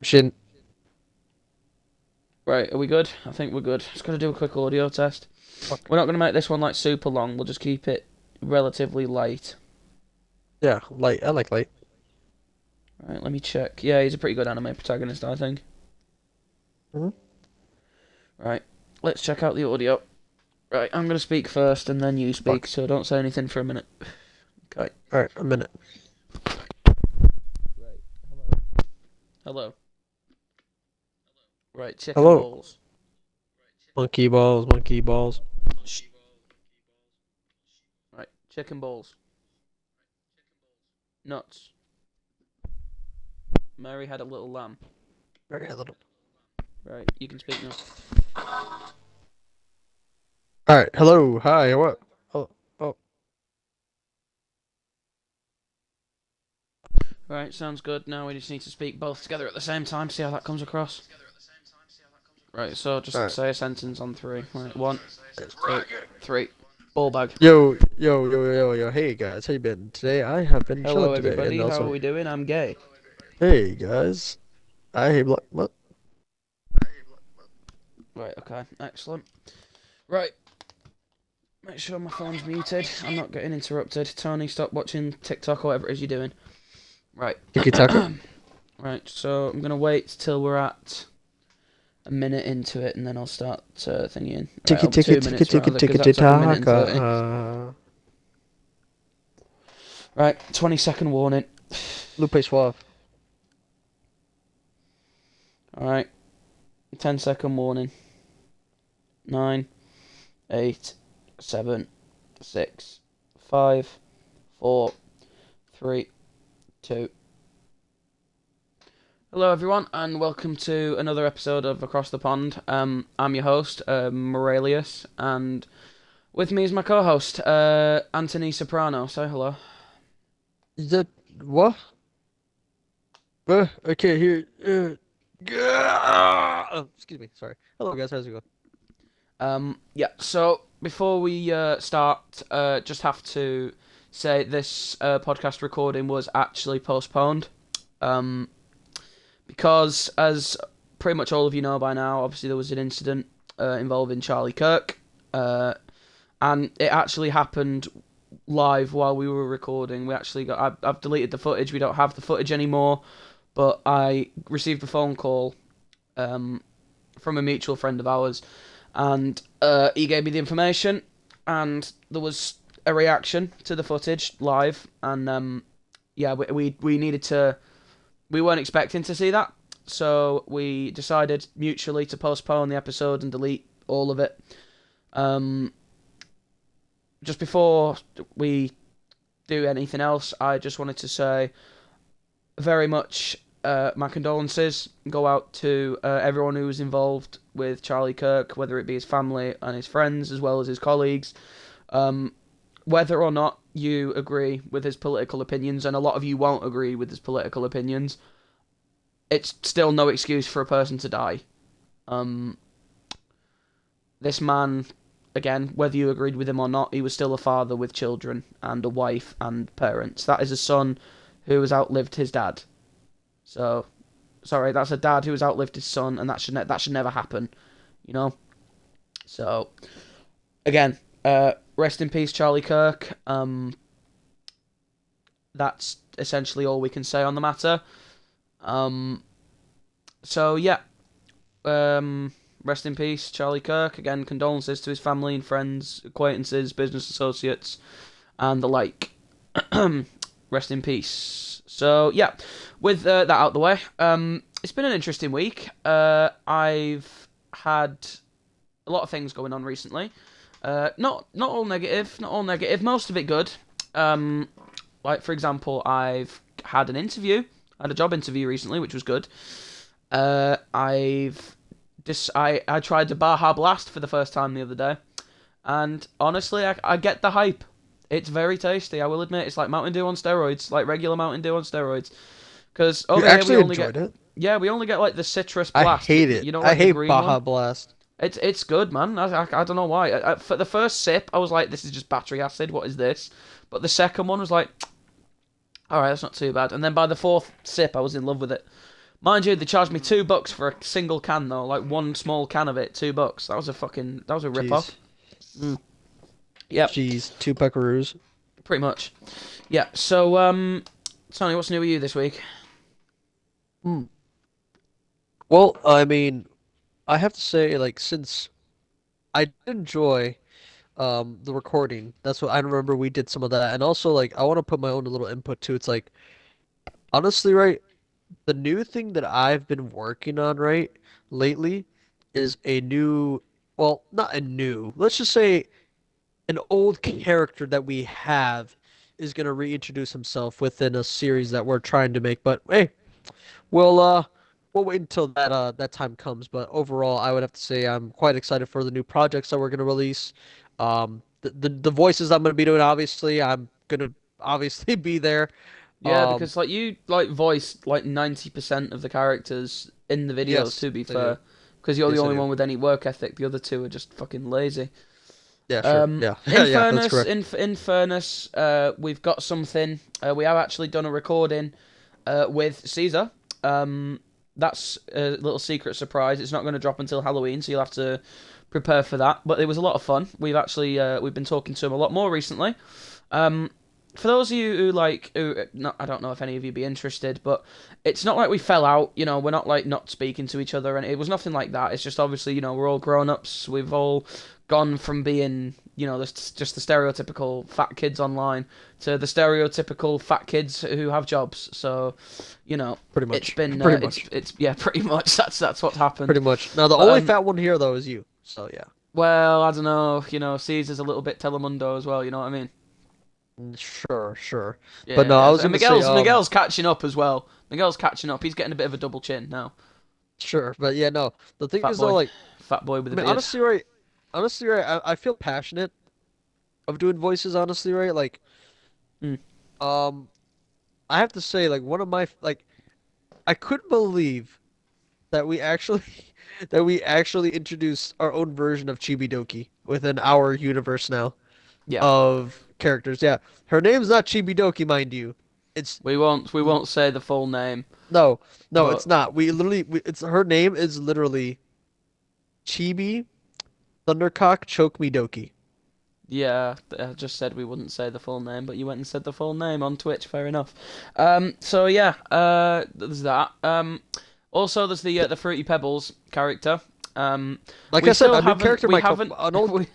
Shin. Right, are we good? I think we're good. Just gotta do a quick audio test. Fuck. We're not gonna make this one like super long. We'll just keep it relatively light. Yeah, light. I like light. Right, let me check. Yeah, he's a pretty good anime protagonist, I think. Mhm. Right, let's check out the audio. Right, I'm gonna speak first and then you speak, Fuck. so don't say anything for a minute. Okay. All right, a minute. Right, hello. Right, chicken Hello. balls. Monkey balls. Monkey balls. Shh. Right, chicken balls. Nuts. Mary had a little lamb. Very little. Right, you can speak now. All right. Hello. Hi. What? Oh. Oh. Right, sounds good. Now we just need to speak both together at the same time, see how that comes across. Right, so All just right. say a sentence on three. Right, one, two, three. Ball bag. Yo. Yo. Yo. Yo. Yo. Hey guys, how you been? Today I have been Hello, chilling today, and everybody. How are also, we doing? I'm gay. hey guys, I what? Right, okay, excellent. Right, make sure my phone's muted. I'm not getting interrupted. Tony, stop watching TikTok or whatever it is you're doing. Right. Tiki taka. Right, so I'm gonna wait till we're at a minute into it, and then I'll start thingying. Right, Tiki it'll be tiki two tiki minutes tiki rather, tiki because tiki that's like a minute and taka. 30. Right, 20-second warning. Lupe suave. Alright, 10-second warning. 9, 8, 7, 6, 5, 4, 3, 2. Hello, everyone, and welcome to another episode of Across the Pond. I'm your host, Morelius, and with me is my co-host, Anthony Soprano. Say hello. Is that what? I can't hear. Excuse me. Sorry. Hello guys. How's it going? Yeah, so before we start, just have to say this podcast recording was actually postponed. Um, because, as pretty much all of you know by now, obviously there was an incident involving Charlie Kirk, and it actually happened live while we were recording. We actually I've deleted the footage. We don't have the footage anymore, but I received a phone call from a mutual friend of ours, and he gave me the information, and there was a reaction to the footage live, and yeah, we needed to. We weren't expecting to see that, so we decided mutually to postpone the episode and delete all of it. Just before we do anything else, I just wanted to say very much my condolences go out to everyone who was involved with Charlie Kirk, whether it be his family and his friends as well as his colleagues. Whether or not you agree with his political opinions, and a lot of you won't agree with his political opinions, it's still no excuse for a person to die. This man, again, whether you agreed with him or not, he was still a father with children and a wife and parents. That is a son who has outlived his dad. So, sorry, that's a dad who has outlived his son, and that should never happen, you know. So, again, rest in peace, Charlie Kirk. That's essentially all we can say on the matter. So yeah, rest in peace, Charlie Kirk. Again, condolences to his family and friends, acquaintances, business associates, and the like. Rest in peace. So yeah, with that out the way, it's been an interesting week. I've had a lot of things going on recently. Not all negative, not all negative. Most of it good. Like for example, I've had an interview, I had a job interview recently, which was good. I tried the Baja Blast for the first time the other day, and honestly, I get the hype. It's very tasty. I will admit, it's like Mountain Dew on steroids, like regular Mountain Dew on steroids. Because You over here we actually only get, enjoyed it? yeah, we only get like the citrus I blast. hate it. You know, I like the hate green Baja one. Blast. It's good, man. I don't know why. For the first sip, I was like, this is just battery acid. What is this? But the second one was like, all right, that's not too bad. And then by the fourth sip, I was in love with it. Mind you, they charged me $2 for a single can though, like one small can of it, $2. That was a rip Jeez. off. Yep, Jeez. Two Peckaroos. pretty much. Yeah. So, Tony, what's new with you this week? Hmm. Well, I mean, I have to say, like, since I did enjoy the recording, that's what I remember we did some of that, and also like I want to put my own little input too. It's like honestly, right, the new thing that I've been working on right lately is a new, well, not a new, let's just say an old character that we have is gonna reintroduce himself within a series that we're trying to make. But hey, we'll wait until that time comes. But overall, I would have to say I'm quite excited for the new projects that we're gonna release. The voices I'm gonna be doing, obviously, I'm gonna obviously be there. Yeah, Um, because like you like voiced like 90% of the characters in the videos. yes, To be I do. fair, because you're the Yes, I only do. one with any work ethic. The other two are just fucking lazy. Yeah, sure. Yeah, In yeah, that's fairness, correct. in fairness, we've got something. We have actually done a recording with Caesar. That's a little secret surprise. It's not going to drop until Halloween, so you'll have to prepare for that. But it was a lot of fun. We've been talking to him a lot more recently. Um, for those of you who I don't know if any of you be interested, but it's not like we fell out. You know, we're not like not speaking to each other, and it was nothing like that. It's just obviously, we're all grown ups. We've all gone from being, just the stereotypical fat kids online to the stereotypical fat kids who have jobs. So, Pretty it's much. been, Pretty much. it's yeah, pretty much. That's what happened. Pretty much. Now the But only fat one here though is you. So yeah. well, I don't know. Caesar's a little bit Telemundo as well. You know what I mean? Sure, sure. But no, Yeah, I yeah. was And gonna say, Miguel's catching up as well. Miguel's catching up. He's getting a bit of a double chin now. sure, but yeah, no. The thing Fat is though, boy, like, fat boy with I a mean, beard. honestly, right, I feel passionate of doing voices, honestly, right? Like, Mm. um, I have to say, like, one of my, like, I couldn't believe that we actually, that we actually introduced our own version of Chibidoki within our universe now Yeah, of characters. Yeah, her name's not Chibidoki, mind you. It's we won't say the full name, no, no, it's but not. It's her name is literally Chibi Thundercock Choke Me Doki. yeah, I just said we wouldn't say the full name, but you went and said the full name on Twitch. Fair enough. So yeah, there's that. Also there's the Fruity Pebbles character. Like We I said, still a new haven't character we might come. haven't An old,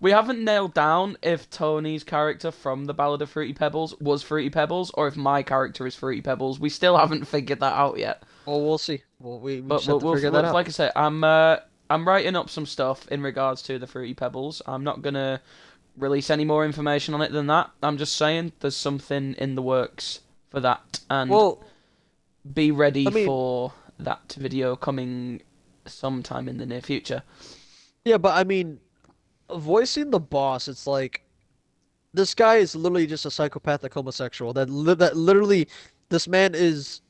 we haven't nailed down if Tony's character from the Ballad of Fruity Pebbles was Fruity Pebbles or if my character is Fruity Pebbles. We still haven't figured that out yet. well, we'll see. Well, we But just have to figure that out. like I say, I'm writing up some stuff in regards to the Fruity Pebbles. I'm not gonna release any more information on it than that. I'm just saying there's something in the works for that, and Well, be ready I mean, for that video coming sometime in the near future. yeah, but I mean, voicing the boss, it's like this guy is literally just a psychopathic homosexual. That literally, this man is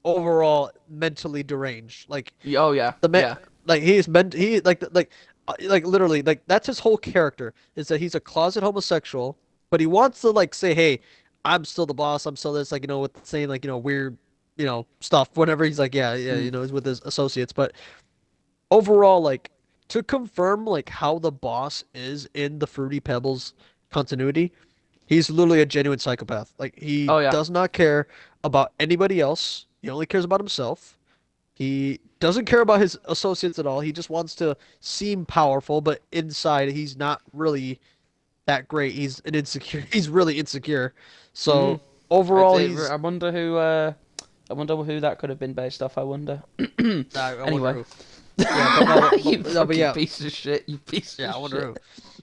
overall mentally deranged. Like Oh yeah, the man, yeah. like he's meant he like literally like that's his whole character is that he's a closet homosexual, but he wants to like say, hey, I'm still the boss. I'm still this, like, with saying like weird, stuff. Whatever he's like, yeah, yeah, Mm. he's with his associates, but overall, like, to confirm like how the boss is in the Fruity Pebbles continuity, he's literally a genuine psychopath. Like, he Oh yeah. does not care about anybody else. He only cares about himself. He doesn't care about his associates at all. He just wants to seem powerful, but inside he's not really that great. He's an insecure. He's really insecure. Mm. So overall, he's. I wonder who. I wonder who that could have been based off. I wonder. I wonder Anyway, who. Yeah, but no, you no, but fucking yeah, piece of shit. You piece yeah, of I wonder shit. who.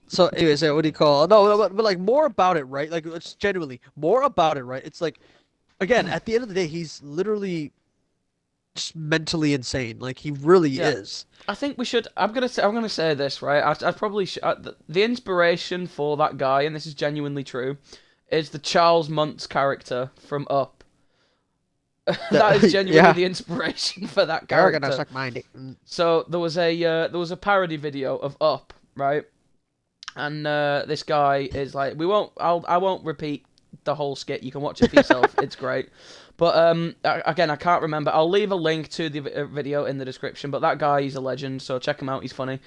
So, anyways, yeah, what do you call? No, no, but like more about it, right? Like, it's genuinely more about it, right? It's like, again, at the end of the day, he's literally just mentally insane. Like, he really Yeah. is. I think we should. I'm gonna say this right. I probably should. The inspiration for that guy, and this is genuinely true, is the Charles Muntz character from Up. That is genuinely Yeah, the inspiration for that you're gonna character. suck my dick. So there was a parody video of Up, right? And this guy is like, I won't repeat the whole skit. You can watch it for yourself. It's great. But again, I can't remember. I'll leave a link to the video in the description. But that guy, he's a legend, so check him out. He's funny.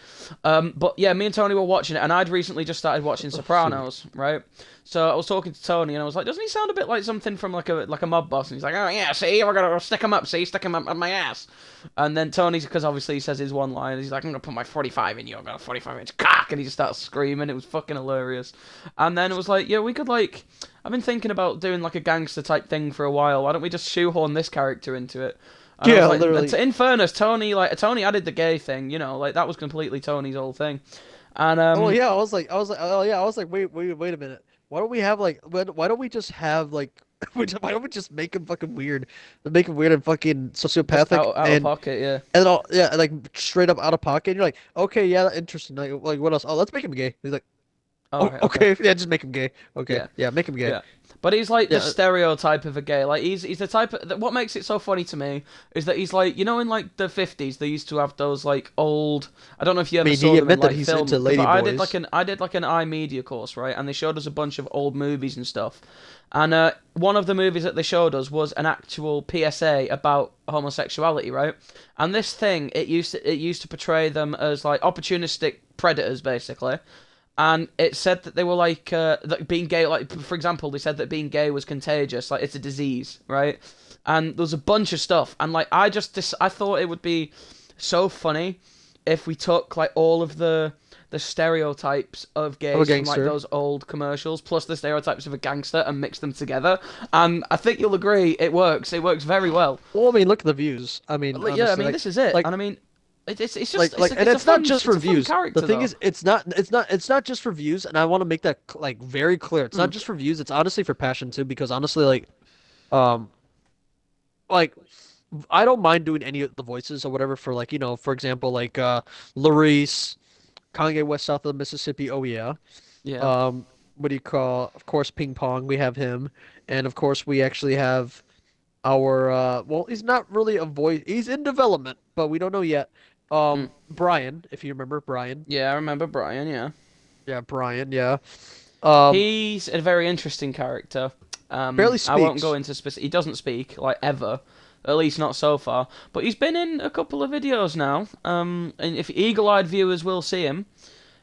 But yeah, me and Tony were watching it, and I'd recently just started watching Oh, sweet. Sopranos, right? So I was talking to Tony, and I was like, "Doesn't he sound a bit like something from like a mob boss?" And he's like, "Oh yeah, see, we're gonna stick him up. See, stick him up my ass." And then Tony's, because obviously he says his one line, he's like, "I'm gonna put my 45 in you. I've got a 45-inch cock," and he just starts screaming. It was fucking hilarious. And then it was like, yeah, we could like. I've been thinking about doing like a gangster type thing for a while. Why don't we just shoehorn this character into it? And I was Yeah, like, literally. in fairness, Tony added the gay thing, like that was completely Tony's whole thing. And Oh yeah, oh yeah, I was like, wait a minute. Why don't we have like, why don't we just have like, why don't we just make him fucking weird, make him weird and fucking just sociopathic out of pocket, yeah. and all, yeah, like straight up out of pocket. And you're like, okay, yeah, interesting. Like what else? Oh, let's make him gay. He's like, All oh, right, okay. okay, yeah, just make him gay. Okay, Yeah. yeah, make him gay. Yeah. But he's like the Yeah, stereotype of a gay. Like he's the type of what makes it so funny to me is that he's like, in like the 50s they used to have those like old, I don't know if you I ever mean, saw he them in admit that like he's film, into but lady boys. I did like an iMedia course, right? And they showed us a bunch of old movies and stuff. And one of the movies that they showed us was an actual PSA about homosexuality, right? And this thing, it used to portray them as like opportunistic predators basically, and it said that they were like that being gay, like for example, they said that being gay was contagious, like it's a disease, right? And there was a bunch of stuff, and like I thought it would be so funny if we took like all of the stereotypes of I'm a gays from like gangster. those old commercials, plus the stereotypes of a gangster, and mix them together. And I think you'll agree it works. It works very well. Well, I mean, look at the views. I mean, Like, yeah, I honestly, mean this is it, like and I mean it's just and it's a it's not fun just for views. The character thing though. is, it's not just for views, and I want to make that like very clear. It's not Mm, just for views. It's honestly for passion too, because honestly, um, like I don't mind doing any of the voices or whatever for like for example, like Larice, Kanye West South of the Mississippi. Oh yeah. yeah. Um, what do you call? Of course, Ping Pong. We have him, and of course, we actually have our well, he's not really a voice. He's in development, but we don't know yet. Mm. Brian, if you remember Brian. Yeah, I remember Brian, yeah. Yeah, Brian, yeah. Um, He's a very interesting character. barely I won't go speaks. into specific. He doesn't speak like ever, at least not so far. But he's been in a couple of videos now. And if eagle-eyed viewers will see him,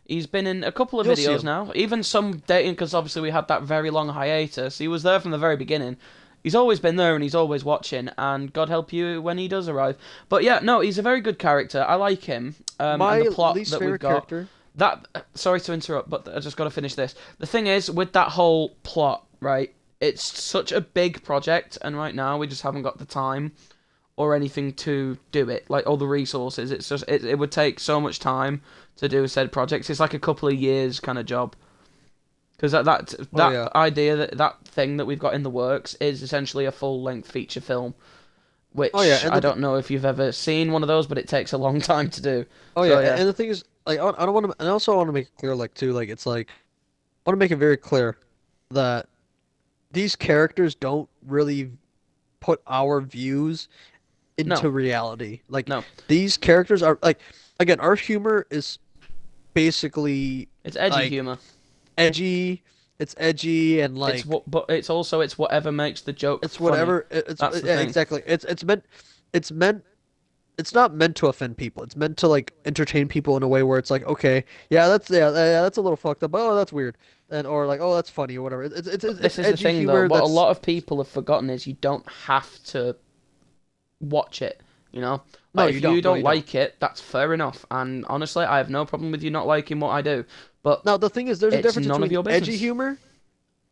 he's been in a couple of You'll see videos him. now. Even some dating, because obviously we had that very long hiatus. He was there from the very beginning. He's always been there and he's always watching. And God help you when he does arrive. But yeah, no, he's a very good character. I like him. And My the plot least that we've favorite got. character. That sorry to interrupt, but I just got to finish this. The thing is, with that whole plot, right? It's such a big project, and right now we just haven't got the time or anything to do it. Like all the resources, it's just it would take so much time to do said projects. It's like a couple of years kind of job. Because Oh that yeah. idea that thing that we've got in the works is essentially a full length feature film, Oh yeah, which and I don't know if you've ever seen one of those, but it takes a long time to do. oh yeah, So yeah, and the thing is, like, I don't want to, and also I want to make it clear, like, too, like, it's like, I want to make it very clear that these characters don't really put our views no, into reality. Like, no, these characters are like, again, our humor is basically it's edgy like humor. edgy. It's edgy and It's like what, but it's also it's whatever makes the joke it's funny. whatever. That's the Yeah, thing. exactly. It's meant. It's not meant to offend people. It's meant to like entertain people in a way where it's like, okay, yeah, that's a little fucked up. Oh, that's weird, and or like, oh, that's funny or whatever. But It's this is the edgy thing, though. humor. What a That's lot of people have forgotten is you don't have to watch it. You know, no, like you if you don't. No, don't you don't. like it, that's fair enough. And honestly, I have no problem with you not liking what I do. But Now the thing is, there's a it's difference none of between your edgy business. humor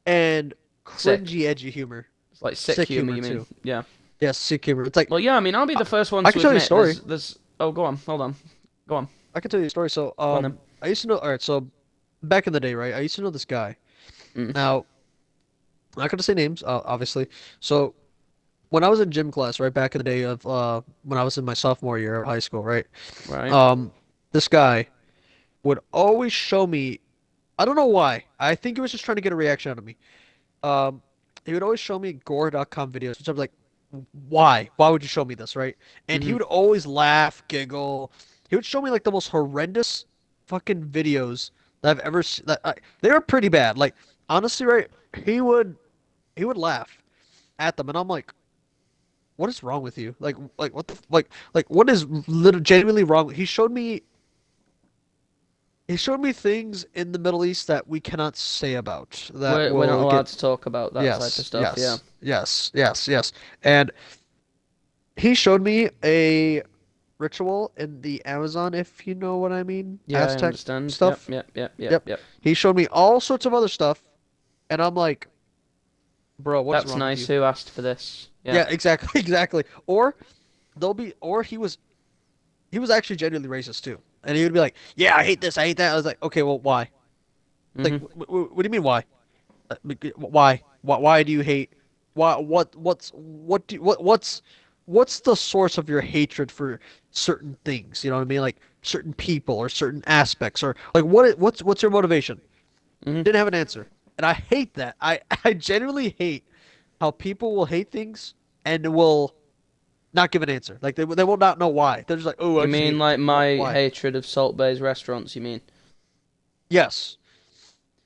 and Sick. cringy edgy humor. It's like sick Sick humor. humor You mean? too. Yeah. Yeah, sick humor. It's like Well, yeah. I mean, I'll be the first one I to can tell you a admit story. there's. Oh, go on. Hold on. Go on. I can tell you a story. So, Go on then. I used to know. All right, so back in the day, right? I used to know this guy. Mm. Now, I'm not gonna say names, obviously. So, when I was in gym class, right back in the day of when I was in my sophomore year of high school, right? Right. Um, this guy would always show me. I don't know why. I think he was just trying to get a reaction out of me. Um, he would always show me gore.com videos, which I'm like, why? Why would you show me this, right? And he Mhm. would always laugh, giggle. He would show me like the most horrendous fucking videos that I've ever seen. They were pretty bad. Like honestly, right? He would he would laugh at them, and I'm like, what is wrong with you? Like what the like what is genuinely wrong? He showed me things in the Middle East that we cannot say about that We're not will allowed get to talk about that type of yes, stuff. Yeah. yes, yes, yes, yes. And he showed me a ritual in the Amazon, if you know what I mean, Yeah, I Aztec understand. Yep, stuff. yep, yep, yep, Yep. yep. He showed me all sorts of other stuff, and I'm like, bro, what is That's wrong with nice. you? Who asked for this? Yeah. Yeah, exactly, exactly. Or he was actually genuinely racist too, and he would be like, yeah, I hate this, I hate that. I was like, okay, well, why? Like, Mhm. what do you mean why? Why? Why do you hate? Why? What's the source of your hatred for certain things? You know what I mean? Like certain people or certain aspects or like what's your motivation? Mhm. Didn't have an answer, and I hate that. I genuinely hate how people will hate things and will not give an answer. Like they will not know why. They're just like, oh, I You just hate mean it. It's like like, my why? hatred of Salt Bay's restaurants? You mean? Yes,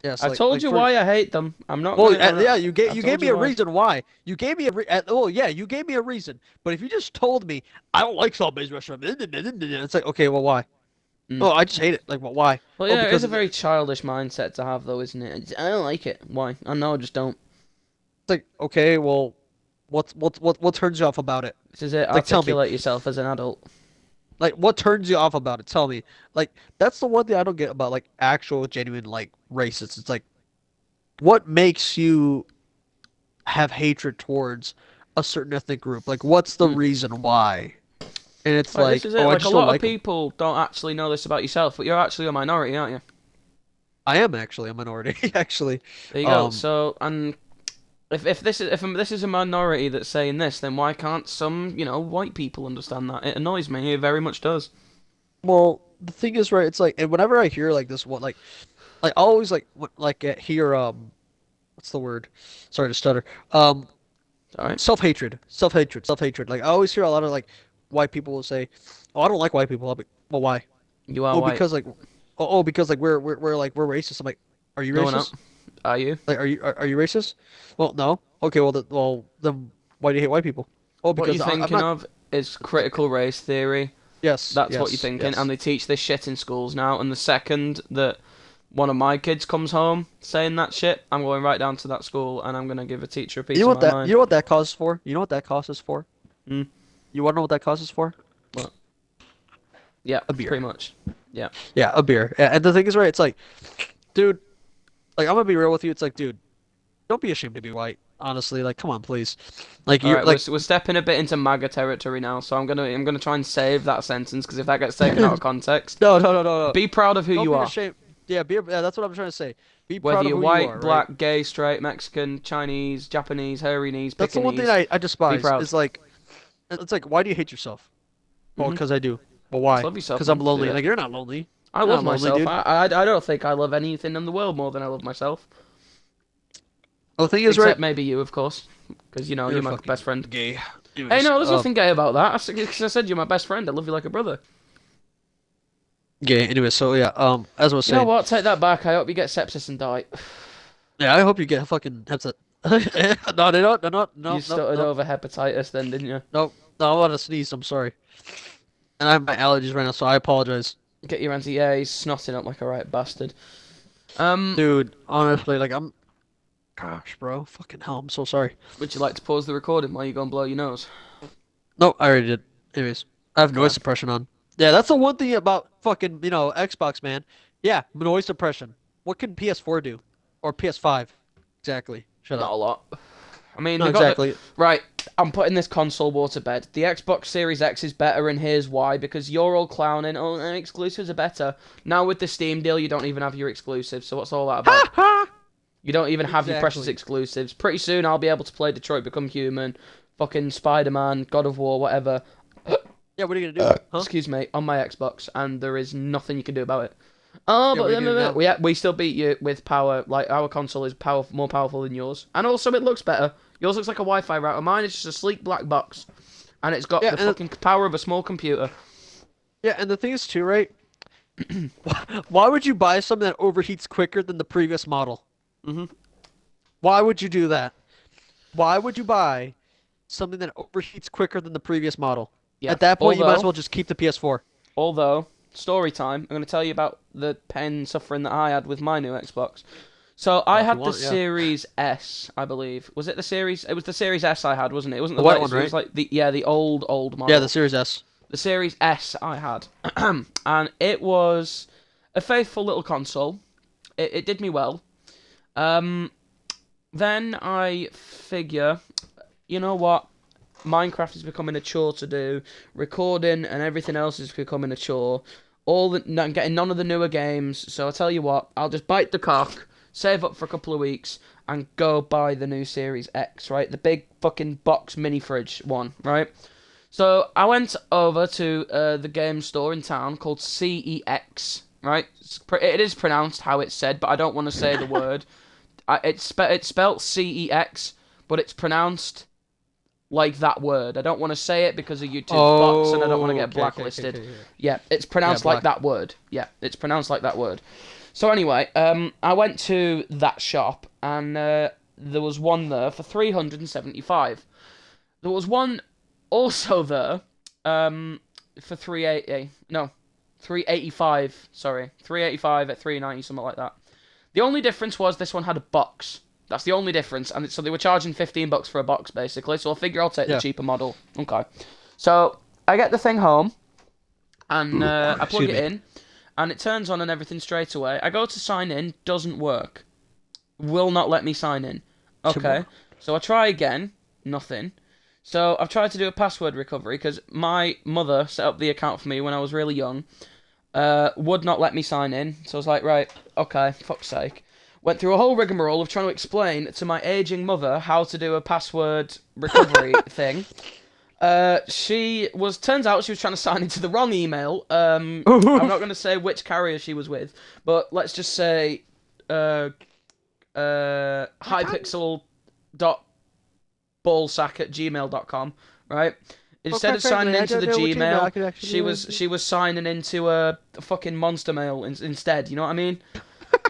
yes. I Like told like you for why I hate them. I'm not Well, gonna. I'm yeah, not. I you gave told me you a why. reason why. You gave me oh yeah, you gave me a reason. But if you just told me I don't like salt-based restaurant, it's like okay, well why? Mm. Oh, I just hate it. Like well, why? Well, Oh, yeah, it is because a it's very childish mindset to have, though, isn't it? I don't like it. Why? I know, I just don't. like okay, well, what turns you off about it? This is it. Like tell me. Articulate yourself as an adult. Like what turns you off about it? Tell me. Like that's the one thing I don't get about like actual genuine like racists. It's like what makes you have hatred towards a certain ethnic group? Like what's the Mm. reason why? And it's Like this like, is oh, it. I Like a just don't lot of like them. people don't actually know this about yourself, but you're actually a minority, aren't you? I am actually a minority, actually. There you go. Um, So, and if this is a minority that's saying this, then why can't some white people understand that? It annoys me. It very much does. well, the thing is, right? It's like, and whenever I hear like this one, like I always hear what's the word? Sorry to stutter. Um, All right. self-hatred, self-hatred, self-hatred. Like I always hear a lot of like white people will say, "Oh, I don't like white people." I'll be, well, why? You are Oh, white. because like, because like we're racist. I'm like, are you No, we're not. racist? Are you? Like, are you racist? Well, no. Okay, then why do you hate white people? Oh, What you're because I'm thinking not. of is Like, critical race theory. yes, That's what you're yes, thinking, and yes. they teach this shit in schools now. And the second that one of my kids comes home saying that shit, I'm going right down to that school and I'm gonna give a teacher a piece of my You mind. know what that causes for? You know what that causes for? Mm. You want to know what that causes for? Well, yeah, A pretty beer. much. Yeah. Yeah, a beer. And the thing is, right? It's like, dude, like I'm gonna be real with you. It's like, dude, don't be ashamed to be white. Honestly, like, come on, please. Like All you're right, we're like, we're stepping a bit into MAGA territory now, so I'm gonna try and save that sentence because if that gets taken out of context, no. be proud of who Don't you be are. ashamed. Yeah, be. Yeah, that's what I'm trying to say. Be Whether proud of you're who you white, are, right? black, gay, straight, Mexican, Chinese, Japanese, hairy knees, That's the one thing Pekingese, I be despise. proud. Is like, it's like, why do you hate yourself? Well, Mhm. because I do. Well, Just why? love yourself, Because I'm man. Just do lonely. it. Like you're not lonely. I You're love not lonely, myself. dude. I don't think I love anything in the world more than I love myself. Well, the thing is, right? Except maybe you, of course, because You're you're my fucking best friend. gay. Hey, Anyways, no, there's nothing gay about that. Because I said you're my best friend. I love you like a brother. gay. Anyways, so yeah. As I was You know saying, what? Take that back. I hope you get sepsis and die. yeah, I hope you get a fucking headset. No, they don't. You stuttered over hepatitis then, didn't you? No. I want to sneeze. I'm sorry, and I have my allergies right now, so I apologize, Get your anti. Yeah, he's snotting up like a right bastard. Um, dude. Honestly, like gosh, bro, fucking hell, I'm so sorry. would you like to pause the recording while you go and blow your nose? No, I already did. Anyways, I have noise Okay. suppression on. Yeah, that's the one thing about fucking Xbox, man. Yeah, noise suppression. What can PS4 do, or PS5? Exactly. Shut Not up. a lot. I mean, No, they got the exactly. right. I'm putting this console war to bed. The Xbox Series X is better, and here's why: because you're all clowning. Oh, exclusives are better. Now with the Steam deal, you don't even have your exclusives. So what's all that about? Ha ha. You don't even have your precious Exactly. exclusives. Pretty soon, I'll be able to play Detroit Become Human, fucking Spider-Man, God of War, whatever. Yeah, what are you gonna do? Huh? Excuse me, on my Xbox, and there is nothing you can do about it. Oh, Yeah, but what are you gonna do now? we still beat you with power. Like our console is more powerful than yours, and also it looks better. Yours looks like a Wi-Fi router. Mine is just a sleek black box, and it's got Yeah, the fucking power of a small computer. yeah, and the thing is too, right? Why would you buy something that overheats quicker than the previous model? Hmm. Why would you do that? Why would you buy something that overheats quicker than the previous model. Yeah. At that point, you might as Although, well just keep the PS4. although, story time. I'm going to tell you about the pain and suffering that I had with my new Xbox. So I If you had the want, yeah. Series S, I believe. Was it the Series? It was the Series S I had, wasn't it? It wasn't The the white one, latest. It right? was like the old Yeah, the model. Series S. The Series S I had, and it was a faithful little console. It did me well. Um, then I figure, you know what? Minecraft is becoming a chore to do. Recording and everything else is becoming a chore. Getting none of the newer games. So I tell you what, I'll just bite the cock, save up for a couple of weeks, and go buy the new Series X. Right, the big fucking box mini fridge one. Right. So I went over to the game store in town called CEX. Right, it is pronounced how it's said, but I don't want to say the word. It's spelled CEX, but it's pronounced like that word. I don't want to say it because of YouTube's bots, and I don't want to Oh, get okay, okay, okay, blacklisted. okay. Yeah, Yeah, it's yeah, pronounced like black. that word. Yeah, it's pronounced like that word. So anyway, I went to that shop, and there was one there for 375. There was one also there for 380. No, 385. Sorry, 385 at 390, something like that. The only difference was this one had a box. That's the only difference, and so they were charging $15 for a box basically. So I figure I'll take the Yeah. cheaper model. Okay. So I get the thing home and I plug Excuse it me. in, and it turns on and everything straight away. I go to sign in, doesn't work. Will not let me sign in. Okay. Timur. So I try again, nothing. So I've tried to do a password recovery because my mother set up the account for me when I was really young. Would not let me sign in. So I was like, right, okay, fuck's sake. Went through a whole rigmarole of trying to explain to my aging mother how to do a password recovery thing. Turns out she was trying to sign into the wrong email. I'm not going to say which carrier she was with, but let's just say, hypixel dot ballsack at gmail.com, right? Well, Instead quite of signing frankly, I into don't the know which email I Gmail, could actually use. she was signing into a fucking monster mail instead. You know what I mean?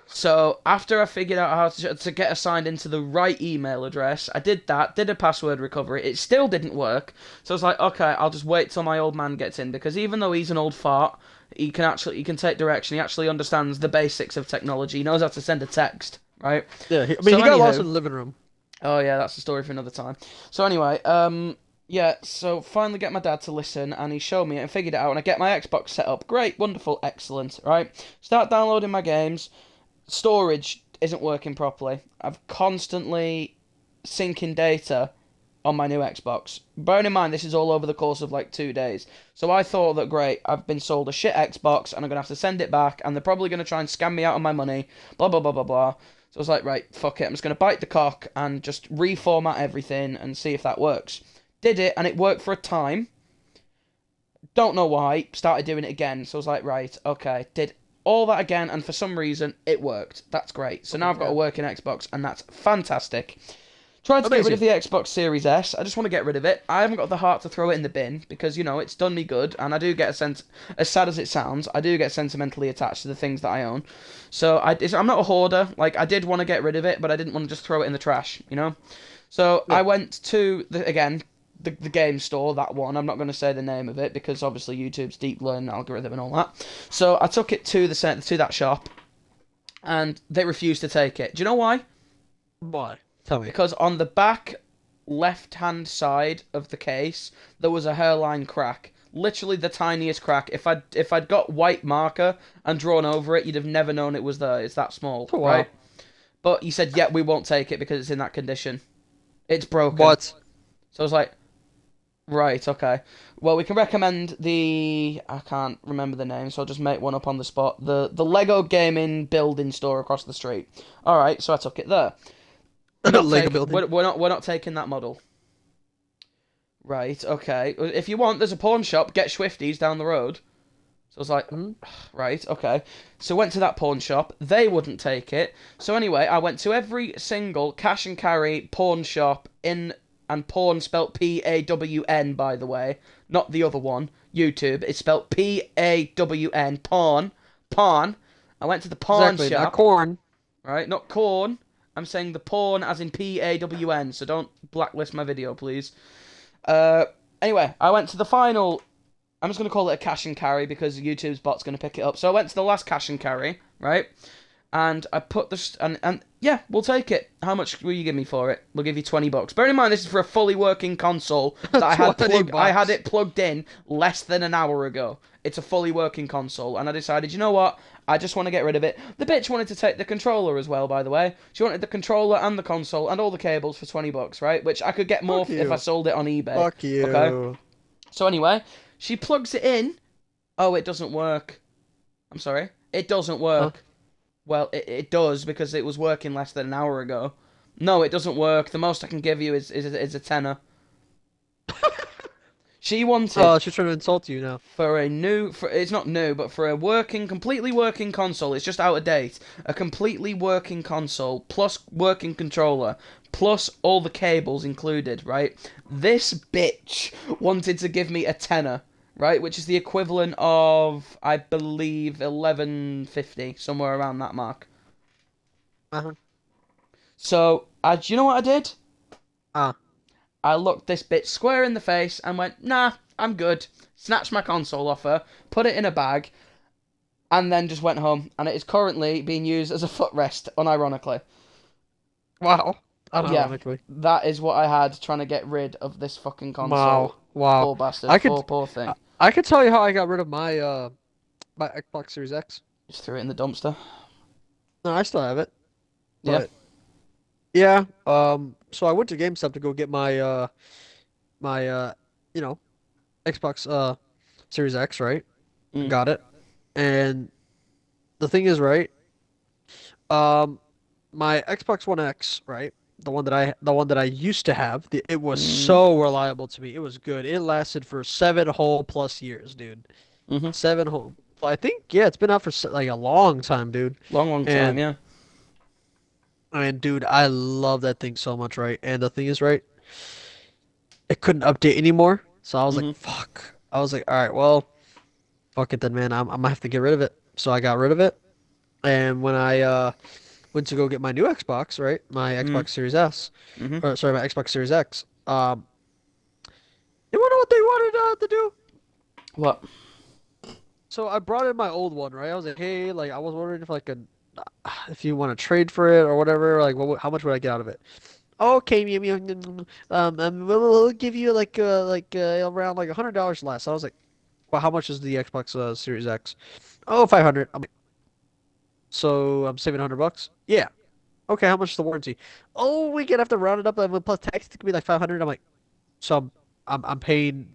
So after I figured out how to get assigned into the right email address, I did that, did a password recovery. It still didn't work. So I was like, okay, I'll just wait till my old man gets in because even though he's an old fart, he can take direction. He actually understands the basics of technology. He knows how to send a text, right? Yeah, I mean, So he got lost anywho, in the living room. oh yeah, that's a story for another time. So anyway, yeah, so finally get my dad to listen, and he showed me it and figured it out, and I get my Xbox set up. Great, wonderful, excellent, right? Start downloading my games. Storage isn't working properly. I've constantly syncing data on my new Xbox. Bearing in mind, this is all over the course of like 2 days. So I thought that, great, I've been sold a shit Xbox, and I'm going to have to send it back, and they're probably going to try and scam me out of my money, blah, blah, blah, blah, blah. So I was like, right, fuck it, I'm just going to bite the cock and just reformat everything and see if that works. Did it, and it worked for a time. Don't know why. Started doing it again. So I was like, right, okay. Did all that again, and for some reason, it worked. That's great. So now I've got a Yeah. working Xbox, and that's fantastic. Tried to get rid of Amazing. the Xbox Series S. I just want to get rid of it. I haven't got the heart to throw it in the bin because, you know, it's done me good, and I do get a sense, as sad as it sounds, I do get sentimentally attached to the things that I own. So I'm not a hoarder. Like, I did want to get rid of it, but I didn't want to just throw it in the trash, you know? So I Yeah. went to, the game store, that one. I'm not going to say the name of it because obviously YouTube's deep learning algorithm and all that. So I took it to that shop, and they refused to take it. Do you know why? Why? Tell me. Because on the back left-hand side of the case, there was a hairline crack. Literally the tiniest crack. If I'd got white marker and drawn over it, you'd have never known it was there. It's that small, Oh, wow. right? But he said, yeah, we won't take it because it's in that condition. It's broken. What? So I was like, right, okay. Well, we can recommend I can't remember the name, so I'll just make one up on the spot. The Lego gaming building store across the street. All right, so I took it there. Lego building. We're not taking that model. Right, okay. If you want, there's a pawn shop. Get Swifties down the road. So I was like, Hmm? right, okay. So went to that pawn shop. They wouldn't take it. So anyway, I went to every single cash and carry pawn shop in, and pawn spelt Pawn, by the way, not the other one. YouTube. It's spelt Pawn. Pawn. Pawn. I went to the pawn Exactly. Not shop. corn. Right, not corn. I'm saying the pawn as in Pawn. So don't blacklist my video, please. Uh, anyway, I went to the final. I'm just gonna call it a cash and carry because YouTube's bot's gonna pick it up. So I went to the last cash and carry, right? And I put this and yeah, we'll take it. How much will you give me for it? We'll give you $20. Bear in mind, this is for a fully working console that I had 20 I had bucks. it plugged in less than an hour ago. It's a fully working console, and I decided, you know what? I just want to get rid of it. The bitch wanted to take the controller as well, by the way. She wanted the controller and the console and all the cables for $20, right? Which I could get more Fuck if I you. sold it on eBay. Fuck Okay. you. So anyway, she plugs it in. Oh, it doesn't work. I'm sorry. It doesn't Huh? work. Well, it does because it was working less than an hour ago. No, it doesn't work. The most I can give you is a tenner. She wanted Oh, she's trying to insult you now. for a new for it's not new, but for a completely working console. It's just out of date. A completely working console plus working controller plus all the cables included. Right. This bitch wanted to give me a tenner. Right, which is the equivalent of, I believe, 11.50, somewhere around that mark. Uh-huh. So, do you know what I did? Ah. I looked this bitch square in the face and went, nah, I'm good. Snatched my console off her, put it in a bag, and then just went home. And it is currently being used as a footrest, unironically. Wow. Yeah, Unironically. that is what I had trying to get rid of this fucking console. Wow. Wow. Poor bastard, I could poor thing. I could tell you how I got rid of my my Xbox Series X. Just threw it in the dumpster. No, I still have it. Yeah. But yeah, so I went to GameStop to go get my my you know, Xbox Series X, right? Mm. Got it. And the thing is, right? Um my Xbox One X, right? The one that I used to have, it was Mm. so reliable to me. It was good. It lasted for 7 whole plus years, dude. Mhm. 7 whole. I think yeah, it's been out for like a long time, dude. Long, long time. And Yeah. dude, I love that thing so much, right? And the thing is, right? It couldn't update anymore, so I was like, Mhm. fuck. I was like, all right, well, fuck it then, man. I'm gonna have to get rid of it. So I got rid of it, and when I went to go get my new Xbox, right? My Mm. Xbox Series S, Mhm. or sorry, my Xbox Series X. You wanna know what they wanted to do? What? So I brought in my old one, right? I was like, hey, like I was wondering if like if you want to trade for it or whatever, like how much would I get out of it? Okay, we'll give you like around like $100 less. I was like, well, how much is the Xbox Series X? Oh, 500. I'm like, so I'm saving $100. Yeah. Okay, how much is the warranty? Oh, we gonna have to round it up and plus tax. It could be like 500. I'm like, so I'm paying.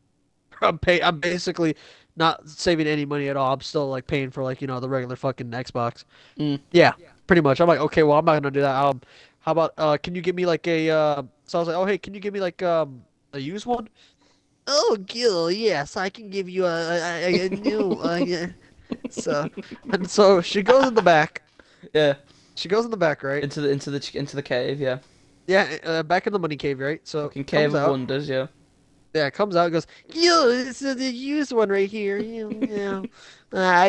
I'm basically not saving any money at all. I'm still like paying for like the regular fucking Xbox. Mm. Yeah, pretty much. I'm like, okay, well, I'm not gonna do that. How about can you give me like a so I was like, oh hey, can you give me like a used one? Oh, Gil, yes, I can give you a new yeah. So and so she goes in the back. Yeah. She goes in the back, right? Into the cave. Yeah. Yeah, back in the money cave, right? So Fucking cave comes of out. wonders. Yeah. Yeah, comes out, goes, Gil, this is the used one right here. I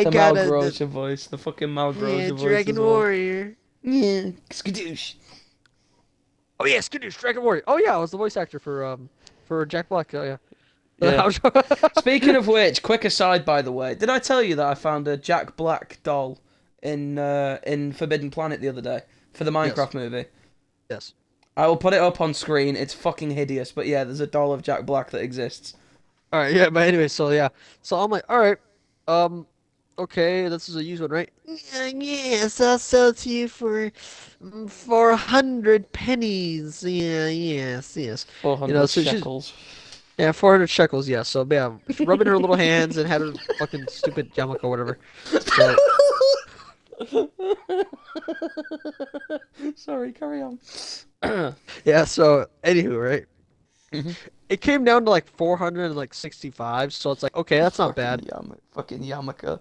The got the Malgrosia voice. The fucking yeah, Malgrosia voice Dragon as well. Warrior. Yeah. Skadoosh. Oh yeah, Skadoosh, Dragon Warrior. Oh yeah, I was the voice actor for Jack Black. Oh yeah. Yeah. I was- Speaking of which, quick aside by the way, did I tell you that I found a Jack Black doll in Forbidden Planet the other day for the Yes. Minecraft movie? Yes. I will put it up on screen. It's fucking hideous, but yeah, there's a doll of Jack Black that exists. All right. Yeah. But anyway, so yeah. So I'm like, all right. Um. Okay, this is a used one, right? Yes, I'll sell it to you for 100 pennies. Yeah. Yes. Yes. 400 So she's shekels. yeah, 400 shekels. Yeah. So yeah, she's rubbing her little hands and had her fucking stupid yarmulke or whatever. So Sorry, carry on. yeah. So anywho, right? Mhm. It came down to like 465. So it's like okay, that's not bad. Fucking yarmulke.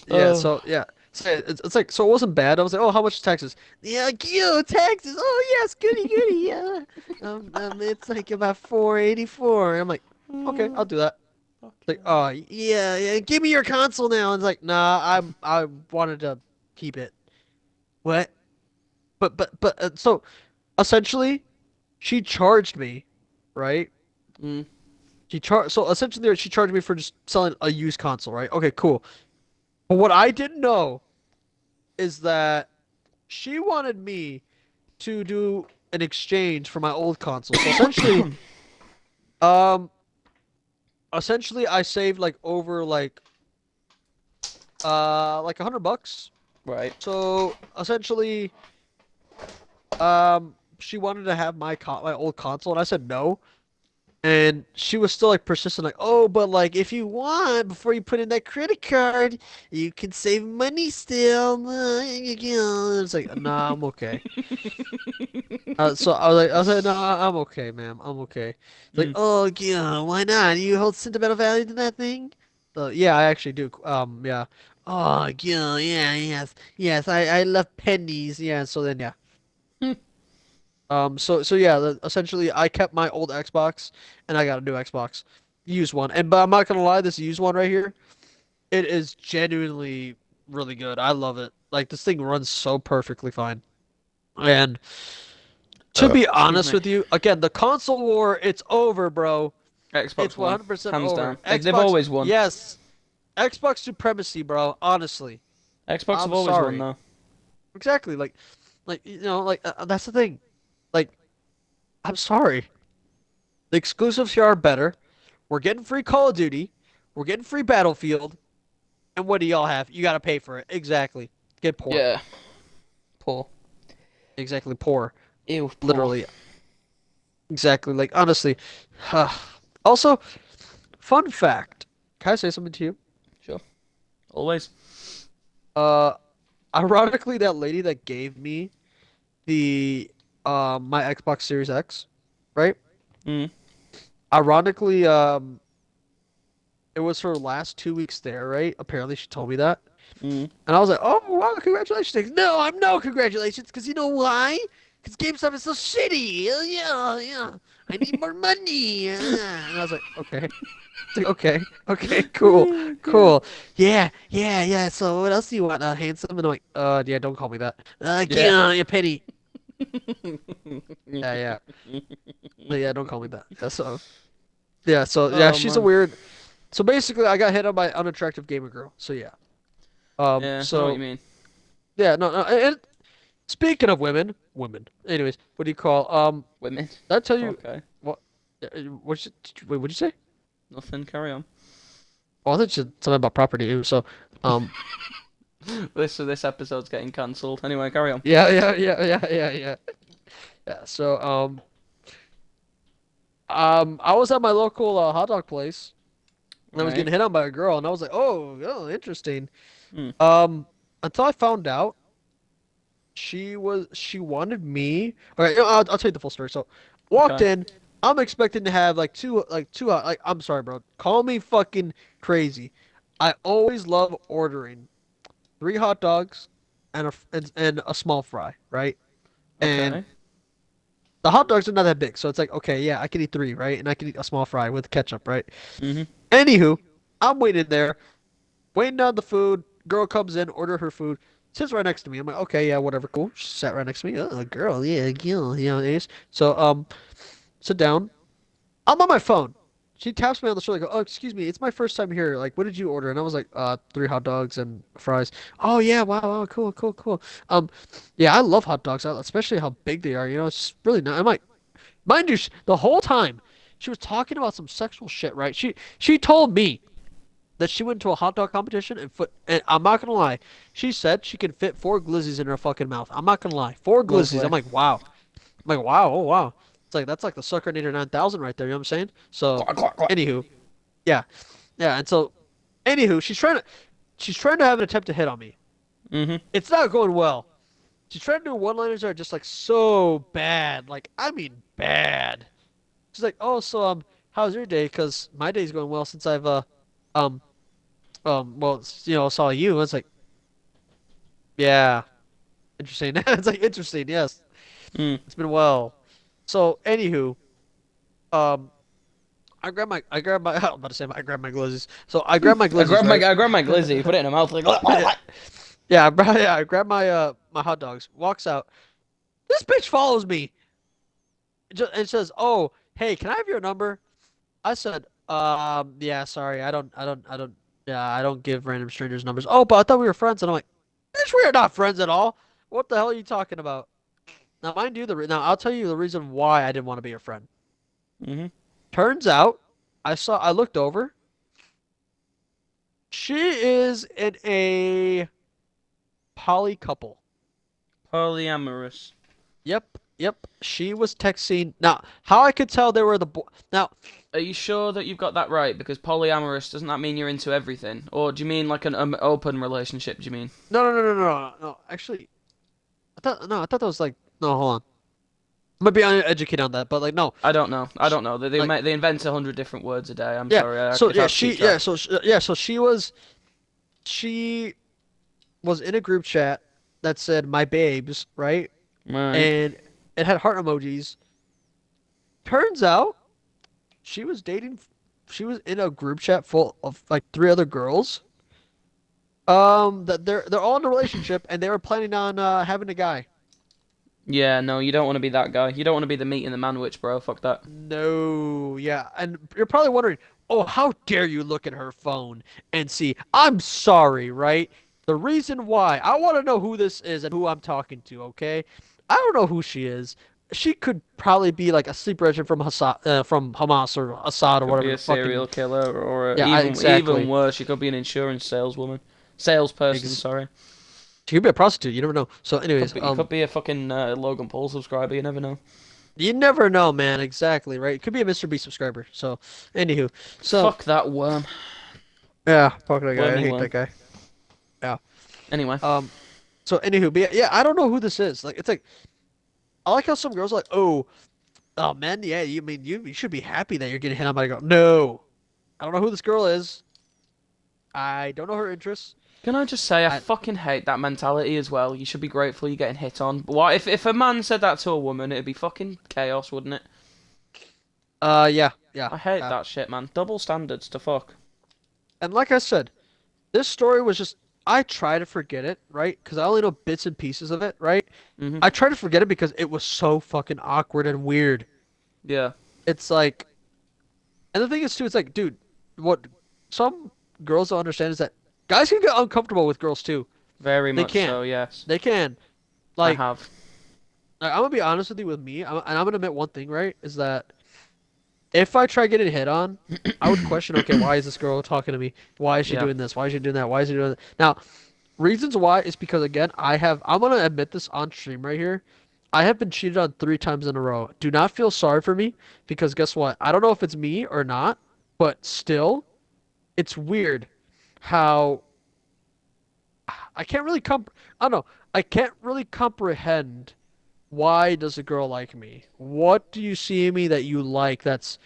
Yeah, Oh, so yeah. So it's like so it wasn't bad. I was like, oh, how much is taxes? Yeah, like, yo, taxes. Oh yes, goody goody. Yeah. It's like about 484. I'm like, okay, I'll do that. It's like, oh yeah, yeah, give me your console now. And it's like, nah, I wanted to keep it. What? So essentially, she charged me, right? mm. So essentially she charged me for just selling a used console, right? Okay, cool. But what I didn't know is that she wanted me to do an exchange for my old console. So um, essentially I saved like over like $100. Right. So essentially, she wanted to have my old console, and I said no. And she was still like persistent, like, oh, but like if you want, before you put in that credit card, you can save money still. It's like, nah, I'm okay. So I was like, no, I'm okay, ma'am, I'm okay. It's like, Mm. oh, yeah, why not? You hold sentimental value to that thing? Yeah, I actually do. Yeah. Oh, yeah, yeah, yes, yes. I love pennies. Yeah. So then, yeah. So yeah. Essentially, I kept my old Xbox, and I got a new Xbox, used one. But I'm not gonna lie, this used one right here, it is genuinely really good. I love it. Like this thing runs so perfectly fine. And to be Excuse honest me. with you, again, the console war, it's over, bro. Xbox It's One, 100% hands over. down. They've Xbox, always won. yes. Xbox supremacy, bro. Honestly. Xbox have I'm always won sorry. though. Exactly. That's the thing. Like, I'm sorry. The exclusives here are better. We're getting free Call of Duty. We're getting free Battlefield. And what do y'all have? You gotta pay for it. Exactly. Get poor. Yeah. Poor. Exactly. Poor. Ew, poor. Literally. Exactly. Like, honestly. Also, fun fact. Can I say something to you? Sure. Always. Uh, Ironically, that lady that gave me the my Xbox Series X, right? Mm. Ironically, it was her last 2 weeks there, right? Apparently, she told me that, Mm. and I was like, "Oh wow, congratulations!" No, I'm no congratulations, because you know why? Because GameStop is so shitty. Yeah, yeah. I need more money. And I was like, "Okay, okay, okay, cool, Oh god. cool. Yeah, yeah, yeah. So what else do you want, handsome?" And I'm like, yeah, don't call me that. Yeah. Yeah, you penny." Yeah, yeah. Yeah, don't call me that. Yeah, Oh she's a man. weird. So basically, I got hit on by unattractive gamer girl. So yeah. Yeah, I know what you So mean. yeah, no, no. And speaking of women. Anyways, what do you call? Women. Did I tell you Okay. what? Wait, what'd you say? Nothing. Carry on. Oh, I thought you said something about property. So, um, This episode's getting cancelled. Anyway, carry on. yeah, yeah, yeah, yeah, yeah, yeah. Yeah. So, I was at my local hot dog place, and I was Right. getting hit on by a girl, and I was like, oh, interesting. Hmm. Um, until I found out she wanted me. All right, I'll tell you the full story. So, walked Okay. in. I'm expecting to have like two like I'm sorry, bro. Call me fucking crazy. I always love ordering 3 hot dogs and a small fry, right? And Okay. the hot dogs are not that big, so it's like okay, yeah, I can eat 3, right? And I can eat a small fry with ketchup, right? Mhm. Anywho, I'm waiting there, waiting down the food. Girl comes in, order her food, sits right next to me. I'm like, okay, yeah, whatever, cool. She sat right next to me. Oh, girl, yeah, girl, it is. So, sit down. I'm on my phone. She taps me on the shoulder, go, oh, excuse me, it's my first time here. Like, what did you order? And I was like, 3 hot dogs and fries. Oh yeah, wow, wow, cool, cool, cool. Yeah, I love hot dogs, especially how big they are. It's really not. I'm like, mind you, the whole time she was talking about some sexual shit, right? She told me that she went to a hot dog competition and I'm not gonna lie, she said she can fit 4 glizzies in her fucking mouth. I'm not gonna lie, 4 glizzies. Lovely. I'm like, wow. I'm like, wow, oh wow. It's like that's like the Sucker 9,000 right there. You know what I'm saying? So, Quack, quack, quack. anywho, yeah, yeah. And so, anywho, she's trying to have an attempt to hit on me. Mhm. It's not going well. She's trying to do one-liners that are just like so bad, like I mean bad. She's like, oh, so how's your day? Because my day's going well since I've um well, saw you. It's like, yeah, interesting. It's like interesting. Yes, Mm. it's been well. So, anywho, um, I'm about to say I grabbed my glizzies. So I grabbed my glizzies, right? I grabbed my glizzy, put it in her mouth like. Yeah, I grabbed my hot dogs. Walks out. This bitch follows me. And says, "Oh, hey, can I have your number?" I said, Yeah, sorry. I don't. Yeah, I don't give random strangers numbers. Oh, but I thought we were friends, and I'm like, bitch, we are not friends at all. What the hell are you talking about? Now, mind you, now I'll tell you the reason why I didn't want to be your friend. Mm-hmm. Turns out, I looked over. She is in a poly couple. Polyamorous. Yep, yep. She was texting. Now, how I could tell they were the boy. Now, Are you sure that you've got that right? Because polyamorous doesn't that mean you're into everything, or do you mean like an open relationship? Do you mean? no. Actually, I thought that was like no. Hold on. I might be uneducated on that, but like no. I don't know. I Sh don't know. like They invent 100 different words a day. I'm yeah. sorry. So It's yeah, hard to keep track. so she was in a group chat that said my babes, right? Right. And it had heart emojis. Turns out she was dating. She was in a group chat full of like three other girls. That they're all in a relationship and they were planning on having a guy. Yeah. No, you don't want to be that guy. You don't want to be the meat in the manwich, bro. Fuck that. No, yeah, and you're probably wondering, oh, how dare you look at her phone and see? I'm sorry, right? The reason why I want to know who this is and who I'm talking to. Okay, I don't know who she is. She could probably be like a sleeper agent from Hamas or Assad or Could be whatever a the fucking. serial killer, or Yeah, even exactly. worse, she could be an insurance salesperson. Ex Sorry. she could be a prostitute. You never know. So, Could anyways, be. You could be a fucking Logan Paul subscriber. You never know. you never know, man. Exactly, right? It could be a Mr. B subscriber. So, anywho, so Fuck that worm. yeah, fuck that guy. I Wormy hate that worm. guy. Yeah. Anyway. Um. So, anywho, but yeah, I don't know who this is. Like, it's like I like how some girls are like, oh, man, yeah, you should be happy that you're getting hit on by a girl. No, I don't know who this girl is. I don't know her interests. Can I just say I I fucking hate that mentality as well. You should be grateful you're getting hit on. But what if a man said that to a woman? It'd be fucking chaos, wouldn't it? yeah, yeah, I hate yeah. that shit, man. Double standards to fuck. And like I said, this story was just I try to forget it, right? Because I only know bits and pieces of it, right? Mhm. I try to forget it because it was so fucking awkward and weird. Yeah. It's like, and the thing is too, it's like, dude, what some girls don't understand is that guys can get uncomfortable with girls too. Very They much can. so. Yes. They can. I Like, have. I'm gonna be honest with you with me, and I'm gonna admit one thing, right? Is that if I try getting hit on, I would question, okay, why is this girl talking to me? Why is she Yeah. doing this? Why is she doing that? Why is she doing that? Now, reasons why is because again, I'm gonna admit this on stream right here. I have been cheated on 3 times in a row. Do not feel sorry for me because guess what? I don't know if it's me or not, but still, it's weird how I can't really I don't know. I can't really comprehend why does a girl like me? What do you see in me that you like that's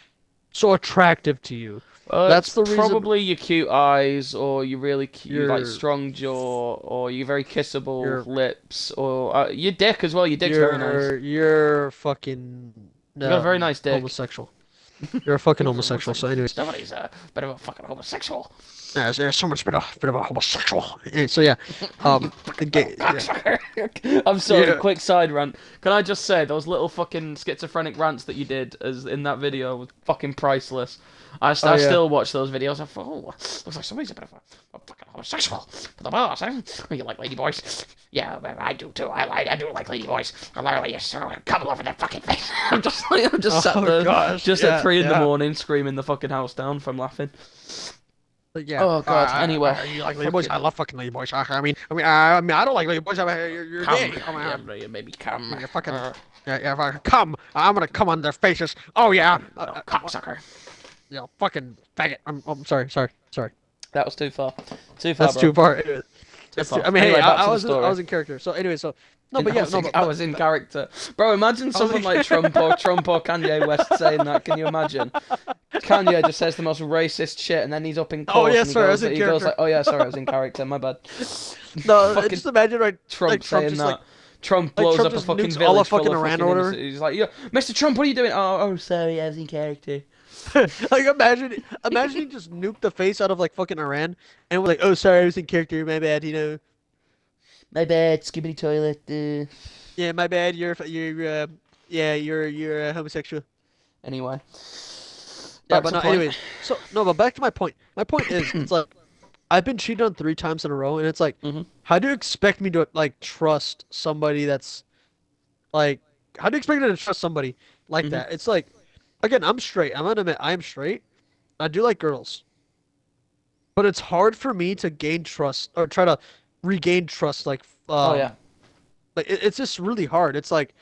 so attractive to you? It's That's the reason probably your cute eyes, or you really cute, like you're strong jaw, or your very kissable you're lips, or your dick as well. Your dick's very nice. you're fucking You got a very nice dick. homosexual. You're a fucking You're a homosexual. homosexual. So, anyways, Somebody's a bit of a fucking homosexual. yeah, there's so much bit of a homosexual. So yeah, You the fucking gay, yeah, cocksucker. I'm sorry, yeah. quick side rant. Can I just say those little fucking schizophrenic rants that you did as in that video was fucking priceless. Oh I yeah. still watch those videos. I thought, oh, looks like somebody's a bit of a fucking homosexual. For the boss, eh? You like lady boys? Yeah, I do too. I do like lady boys. I literally just come all over their fucking face. I'm just sat Oh there, gosh. just at Yeah, 3 in the yeah. morning, screaming the fucking house down from laughing. But yeah. Oh god. Anyway, You like lady boys? I fucking love fucking lady boys. I mean, I don't like lady boys. You're come. gay. Come Yeah, on. maybe come. You're fucking. Yeah, come. I'm gonna come on their faces. Oh yeah. No, What? cocksucker. Yeah, fucking faggot. I'm sorry. That was too far. Too far, That's bro. too far. Too far. I mean, hey, Anyway, back to the I story. was in character. So anyway, so no, And but yeah, no, I was in character. Bro, imagine I was someone in. like Trump or Kanye West saying that. Can you imagine? Kanye just says the most racist shit, and then he's up in Oh court yeah, and sorry, I was in he goes character. like, "Oh yeah, sorry, I was in character. My bad." No, Fucking just imagine Trump Trump saying just that. Trump like blows Trump up a just fucking nukes all of village full fucking of Iran or fucking whatever. innocent. He's like, "Yeah, Mr. Trump, what are you doing?" Oh, sorry, I was in character. Like imagine he just nuked the face out of like fucking Iran and we're like, oh sorry, I was in character, my bad, you know. My bad, skibbity toilet. Yeah, my bad, you're yeah, you're homosexual. Anyway. Yeah, Back but to no, point. anyways. So no, but back to my point. My point is, it's like I've been cheated on 3 times in a row, and it's like, Hmm. how do you expect me to like trust somebody that's like, how do you expect me to trust somebody like Hmm. that? It's like, again, I'm straight. I'm gonna admit I am straight. I do like girls, but it's hard for me to gain trust or try to regain trust. Oh yeah. It's just really hard. It's like,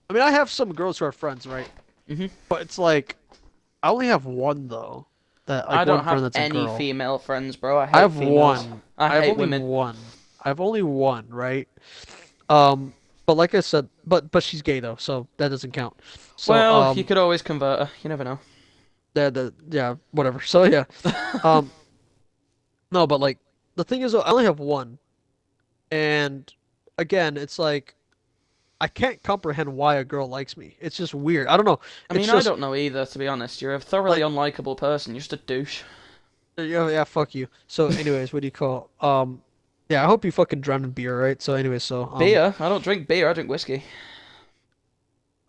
I mean, I have some girls who are friends, right? Hmm. But it's like, I only have one though. That I like don't one have friend that's a any girl. female friends, bro. I I hate have females. one. I I have hate only women. one. I have only one, right? Um, but like I said, but she's gay though, so that doesn't count. So Well, you could always convert her. You never know. the yeah, whatever. So yeah, um, no, but like the thing is, though, I only have one, and again, it's like I can't comprehend why a girl likes me. It's just weird. I don't know. I It's mean, I just don't know either, to be honest. You're a thoroughly like unlikable person. You're just a douche. yeah, yeah, fuck you. So anyways, what do you call? Yeah, I hope you fucking drown in beer, right? So anyways, Beer? I don't drink beer. I drink whiskey.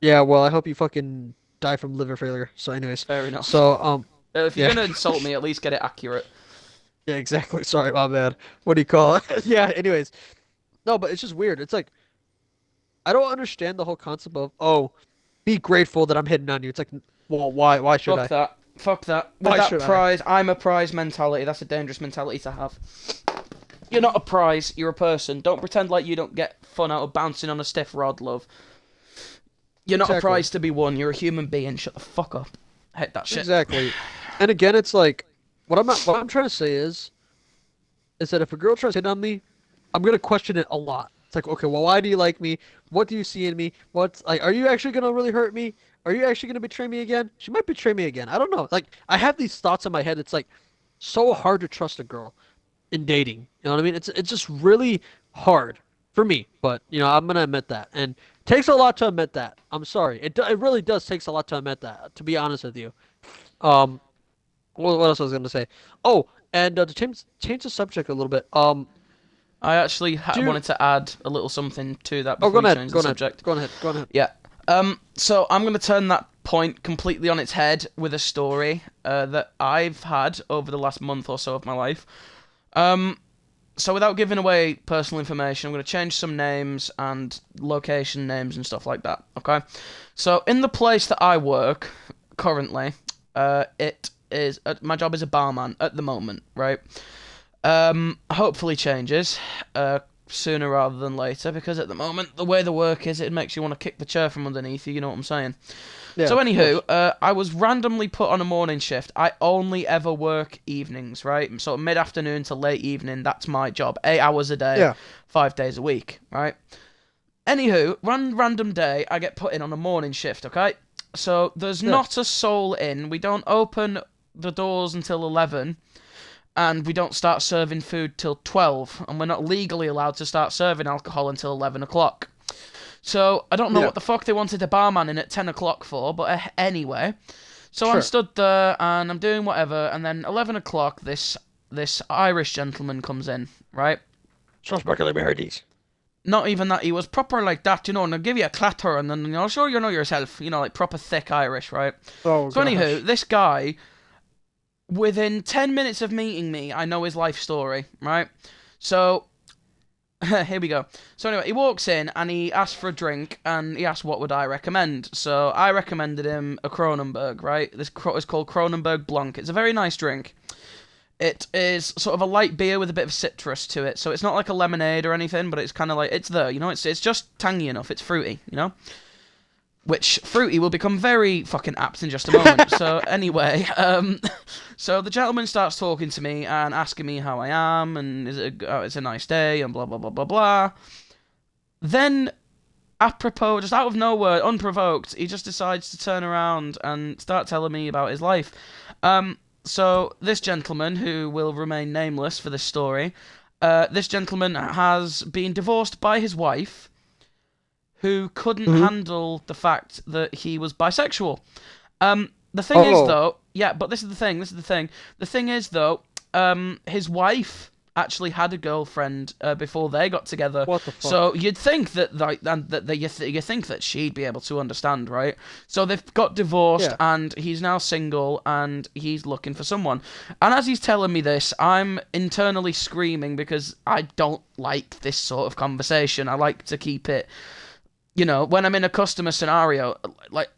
yeah, well, I hope you fucking die from liver failure. So, anyways, Fair enough. so If you're yeah, gonna insult me, at least get it accurate. yeah, exactly. Sorry, my bad. What do you call it? Yeah. Anyways, no, but it's just weird. It's like I don't understand the whole concept of be grateful that I'm hitting on you. It's like, well, why? Why should Fuck I? that. Fuck that. With Why that should I? prize, I'm a prize mentality. That's a dangerous mentality to have. You're not a prize. You're a person. Don't pretend like you don't get fun out of bouncing on a stiff rod, love. You're not a Exactly. prize to be won. You're a human being. Shut the fuck up. I hate that shit. Exactly. And again, it's like what I'm trying to say is that if a girl tries to hit on me, I'm gonna question it a lot. It's like, okay, well, why do you like me? What do you see in me? What's like, are you actually gonna really hurt me? Are you actually gonna betray me again? She might betray me again. I don't know. Like, I have these thoughts in my head. It's like so hard to trust a girl in dating. You know what I mean? It's just really hard for me. But I'm gonna admit that, and it takes a lot to admit that. I'm sorry. It really does takes a lot to admit that. To be honest with you. Um, what else was I gonna say? Oh, and to change the subject a little bit. I actually Do you, wanted to add a little something to that oh, before go you ahead. change Go the ahead. subject. Go ahead. Go ahead. Yeah. So I'm going to turn that point completely on its head with a story that I've had over the last month or so of my life. So without giving away personal information, I'm going to change some names and location names and stuff like that. Okay. So in the place that I work currently, it is my job is a barman at the moment, right? Hopefully changes sooner rather than later, because at the moment the way the work is, it makes you want to kick the chair from underneath you. You know what I'm saying? Yeah, So of anywho, course. I was randomly put on a morning shift. I only ever work evenings, right? So mid-afternoon to late evening. That's my job. 8 hours a day, Yeah. 5 days a week, right? Anywho, one random day, I get put in on a morning shift. Okay, so there's Yeah. not a soul in. We don't open the doors until 11, and we don't start serving food till 12, and we're not legally allowed to start serving alcohol until 11 o'clock. So I don't know Yeah. what the fuck they wanted a barman in at 10 o'clock for, but anyway. So I'm Sure. stood there and I'm doing whatever, and then 11 o'clock, this Irish gentleman comes in, right? Sparkly berries. Not even that, he was proper like that, and I'll give you a clatter, and then, sure you know yourself, like proper thick Irish, right? Oh So anywho, gosh. this guy, within 10 minutes of meeting me, I know his life story, right? So, here we go. So anyway, he walks in and he asks for a drink, and he asked what would I recommend. So I recommended him a Kronenberg, right? This is called Kronenberg Blanc. It's a very nice drink. It is sort of a light beer with a bit of citrus to it. So it's not like a lemonade or anything, but it's kind of like, it's there, it's just tangy enough. It's fruity. Which fruity will become very fucking apt in just a moment. So anyway, so the gentleman starts talking to me and asking me how I am, and it's a nice day, and blah blah blah blah blah. Then, apropos, just out of nowhere, unprovoked, he just decides to turn around and start telling me about his life. So this gentleman, who will remain nameless for this story, this gentleman has been divorced by his wife, who couldn't Hmm. handle the fact that he was bisexual. The thing is, Oh. though, yeah, but this is the thing. The thing is, though, his wife actually had a girlfriend before they got together. What the fuck? So you'd think that you think that she'd be able to understand, right? So they've got divorced, Yeah. and he's now single, and he's looking for someone. And as he's telling me this, I'm internally screaming because I don't like this sort of conversation. I like to keep it, when I'm in a customer scenario, like,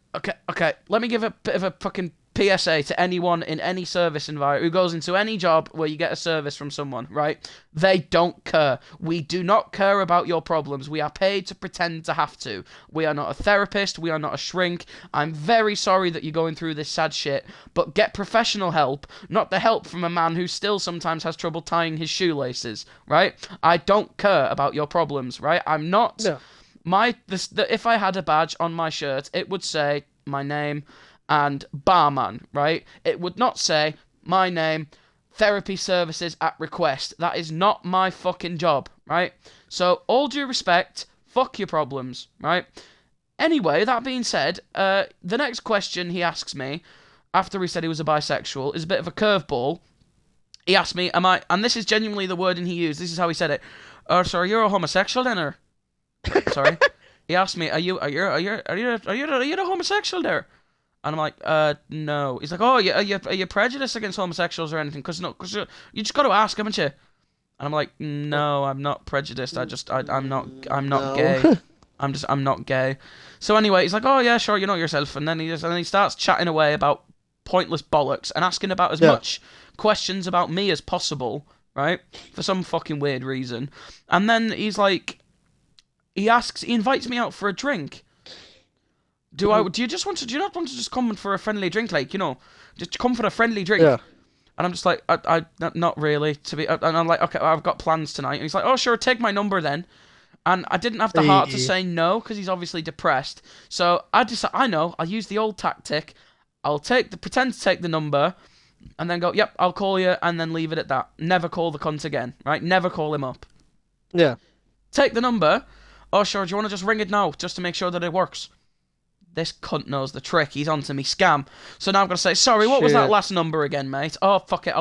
okay, let me give a bit of a fucking PSA to anyone in any service environment who goes into any job where you get a service from someone, right? They don't care. We do not care about your problems. We are paid to pretend to have to. We are not a therapist. We are not a shrink. I'm very sorry that you're going through this sad shit, but get professional help, not the help from a man who still sometimes has trouble tying his shoelaces, right? I don't care about your problems, right? I'm not... No. If I had a badge on my shirt, it would say my name and barman, right? It would not say my name, therapy services at request. That is not my fucking job, right? So, all due respect, fuck your problems, right? Anyway, that being said, the next question he asks me, after he said he was a bisexual, is a bit of a curveball. He asked me, am I, and this is genuinely the wording he used, this is how he said it, so you're a homosexual then, or? Sorry. He asked me, are you a homosexual there? And I'm like, no. He's like, oh, are you prejudiced against homosexuals or anything? Because you just got to ask, haven't you? And I'm like, no, I'm not prejudiced. I'm not gay. I'm not gay. So anyway, he's like, oh yeah, sure, you know yourself. And then he starts chatting away about pointless bollocks and asking about as much questions about me as possible, right? For some fucking weird reason. And then he's like, he invites me out for a drink. Do you not want to just come for a friendly drink, like, just come for a friendly drink? Yeah. And I'm just like, I not really, and I'm like, okay, I've got plans tonight. And he's like, oh, sure, take my number then. And I didn't have the heart to say no, because he's obviously depressed. So I know, I'll use the old tactic. I'll pretend to take the number, and then go, yep, I'll call you, and then leave it at that. Never call the cunt again, right? Never call him up. Yeah. Take the number. Oh, sure, do you want to just ring it now, just to make sure that it works? This cunt knows the trick. He's onto me scam. So now I've got to say, sorry, what was that last number again, mate? Oh, fuck it,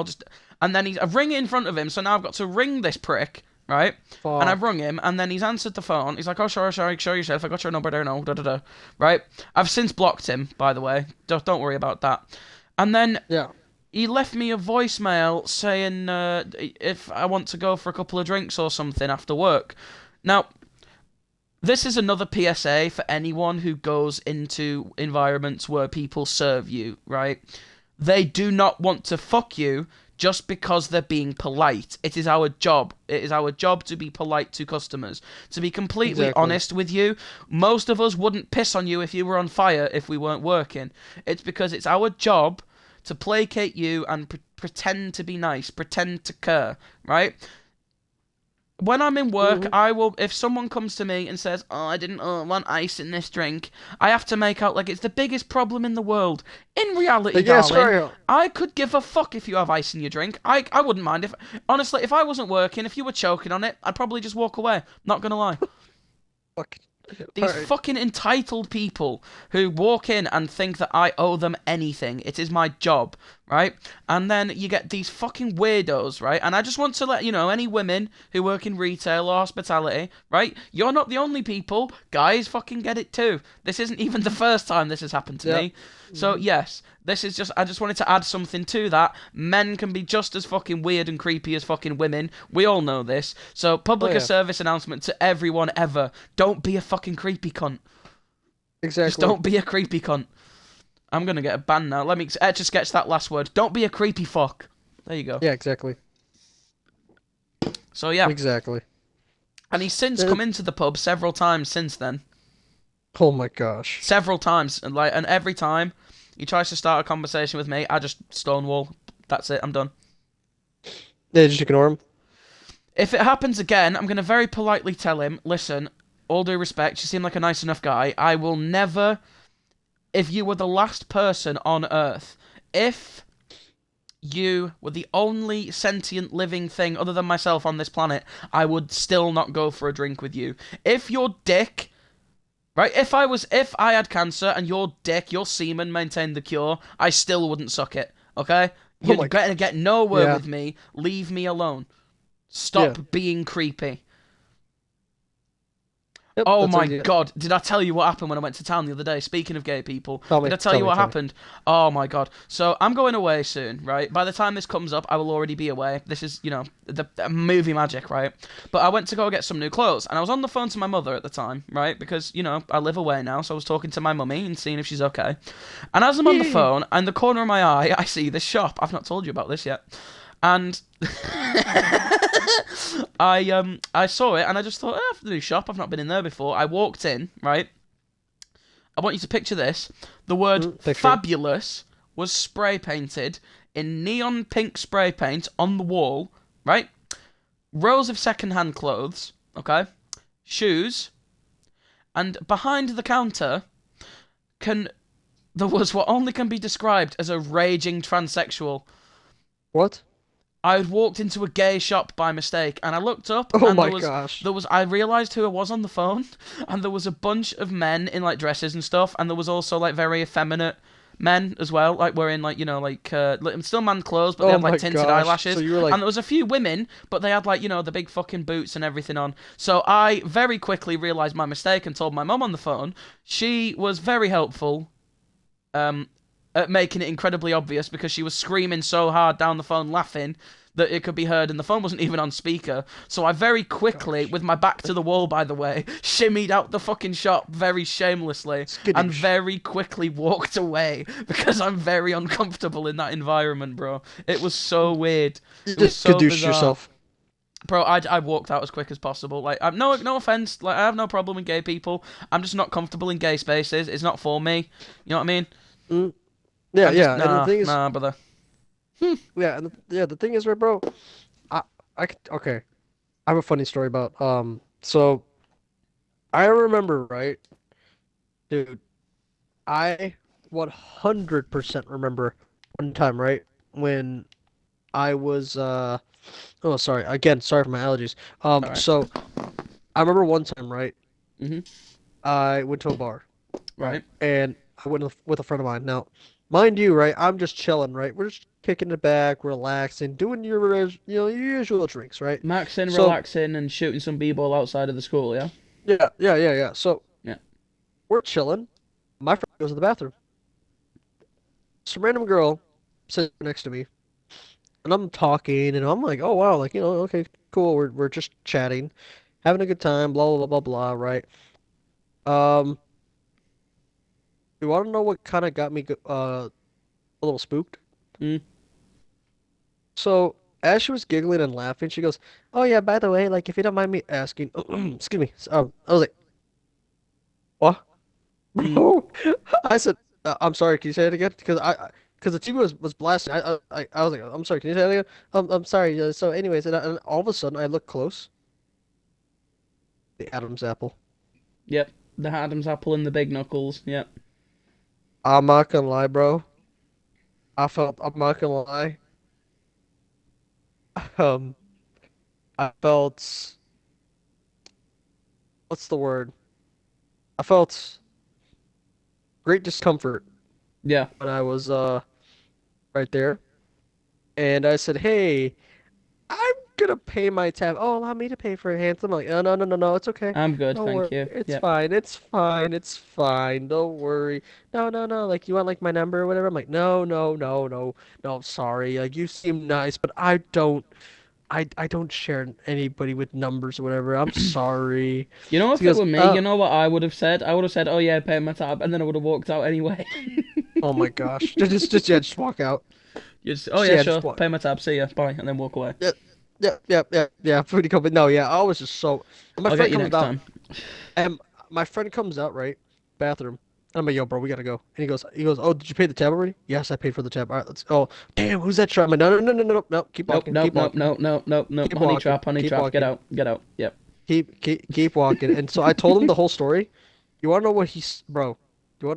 And then I ring it in front of him, so now I've got to ring this prick, right? Fuck. And I've rung him, and then he's answered the phone. He's like, oh, sure, show yourself. I got your number there now, da-da-da. Right? I've since blocked him, by the way. Don't worry about that. And then he left me a voicemail saying if I want to go for a couple of drinks or something after work. Now, this is another PSA for anyone who goes into environments where people serve you, right? They do not want to fuck you just because they're being polite. It is our job. It is our job to be polite to customers. To be completely honest with you, most of us wouldn't piss on you if you were on fire if we weren't working. It's because it's our job to placate you and pretend to be nice, pretend to care, right? When I'm in work, I will. If someone comes to me and says, "Oh, I didn't want ice in this drink," I have to make out like it's the biggest problem in the world. In reality, darling, I could give a fuck if you have ice in your drink. I wouldn't mind if, honestly, if I wasn't working, if you were choking on it, I'd probably just walk away. Not gonna lie. Fuck. These fucking entitled people who walk in and think that I owe them anything. It is my job, right? And then you get these fucking weirdos, right? And I just want to let you know, any women who work in retail or hospitality, right? You're not the only people. Guys fucking get it too. This isn't even the first time this has happened to me. So, yes, this is just... I just wanted to add something to that. Men can be just as fucking weird and creepy as fucking women. We all know this. So, public service announcement to everyone ever. Don't be a fucking creepy cunt. Exactly. Just don't be a creepy cunt. I'm going to get a ban now. Let me etch-a-sketch that last word. Don't be a creepy fuck. There you go. Yeah, exactly. So, yeah. Exactly. And he's since come into the pub several times since then. Oh my gosh. Several times. And every time he tries to start a conversation with me, I just stonewall. That's it. I'm done. Yeah, just ignore him. If it happens again, I'm going to very politely tell him, listen, all due respect, you seem like a nice enough guy. I will never... If you were the last person on Earth, if you were the only sentient living thing other than myself on this planet, I would still not go for a drink with you. If your dick... Right, if I had cancer and your semen maintained the cure, I still wouldn't suck it, okay? You're gonna get nowhere with me. Leave me alone. Yeah. Stop being creepy. Yep. Oh That's my easy. god, did I tell you what happened when I went to town the other day? Speaking of gay people, Tell did me. I tell Tell you me. what Tell me. happened? Oh my god. So I'm going away soon, right? By the time this comes up, I will already be away. This is, the movie magic, right? But I went to go get some new clothes, and I was on the phone to my mother at the time, right? Because, I live away now, so I was talking to my mummy and seeing if she's okay. And as I'm on the Yeah. phone, in the corner of my eye, I see this shop. I've not told you about this yet. And I saw it and I just thought, the new shop. I've not been in there before. I walked in, right? I want you to picture this. The word Picture it. fabulous was spray painted in neon pink spray paint on the wall, right? Rows of second-hand clothes, okay? Shoes, and behind the counter can there was what only can be described as a raging transsexual. What? I had walked into a gay shop by mistake, and I looked up, Oh and my gosh. I realized who I was on the phone, and there was a bunch of men in like dresses and stuff, and there was also like very effeminate men as well, like wearing like still man clothes, but they Oh had like my tinted gosh. So eyelashes, you were and like, there was a few women, but they had like the big fucking boots and everything on. So I very quickly realized my mistake and told my mum on the phone. She was very helpful. At making it incredibly obvious because she was screaming so hard down the phone laughing that it could be heard and the phone wasn't even on speaker. So I very quickly, gosh, with my back to the wall by the way, shimmied out the fucking shop very shamelessly and skittish. very quickly walked away because I'm very uncomfortable in that environment, bro. It was so weird. You It was just so caduced bizarre. yourself. Bro, I walked out as quick as possible. Like, I'm no offense. Like, I have no problem with gay people. I'm just not comfortable in gay spaces. It's not for me. You know what I mean? Mm, yeah, I'm just yeah. And the nah, thing is, nah, brother. yeah, the thing is, right, bro. I, okay. I have a funny story about So I remember, right, dude. I 100% remember one time, right, when I was oh, sorry. Again, sorry for my allergies. All right. So I remember one time, right, Mhm. I went to a bar, right, Right. and I went with a friend of mine. Now, mind you, right, I'm just chilling, right. We're just kicking it back, relaxing, doing your usual drinks, right. Maxing, So relaxing, and shooting some b-ball outside of the school. Yeah. yeah. So Yeah. we're chilling. My friend goes to the bathroom. Some random girl sits next to me, and I'm talking, and I'm like, oh wow, like okay, cool. We're just chatting, having a good time, blah blah blah blah blah, right? Um, you want to know what kind of got me a little spooked? Mm. So as she was giggling and laughing, she goes, "Oh yeah, by the way, like if you don't mind me asking, excuse me." I was like, "What, Mm. bro?" I said, "I'm sorry. Can you say it again?" Because the TV was blasting. I was like, "I'm sorry. Can you say it again?" I'm sorry. So anyways, and all of a sudden I look close. The Adam's apple. Yep. The Adam's apple and the big knuckles. Yep. I'm not gonna lie, bro. I'm not gonna lie. Um, I felt, what's the word? I felt great discomfort Yeah. when I was right there, and I said, "Hey, I'm gonna pay my tab. Oh, allow me to pay for it, handsome." I'm like, "Oh, no, no, no, no, it's okay. I'm good, Don't worry. thank you. It's Yep. fine. It's fine. It's fine. Don't worry. No, no, no. Like, you want like my number or whatever?" I'm like, "No, no, no, no, no. Sorry. Like, you seem nice, but I don't. I don't share anybody with numbers or whatever. I'm sorry." You know, So he if it goes, were me, you know what I would have said? I would have said, "Oh yeah, pay my tab," and then I would have walked out anyway. oh my gosh. Yeah, just walk out. You just, oh Just, yeah, yeah, sure, just walk. pay my tab, see ya, bye, and then walk away. Yeah, yeah. Pretty cool. But no, yeah, I was just so. And my I'll get friend you comes next out, time. and my friend comes out, right? Bathroom. And I'm like, yo, bro, we gotta go. And he goes, oh, did you pay the tab already? Yes, I paid for the tab. All right, let's go. Damn, who's that try? I'm like, no, no, no, no, no, no. Keep Nope, walking, nope, keep nope, walking, nope, nope, nope, nope. keep Honey walking, trap, honey keep trap. Get walking, out, get out. Yep. keep walking. And so I told him the whole story. You wanna know what bro?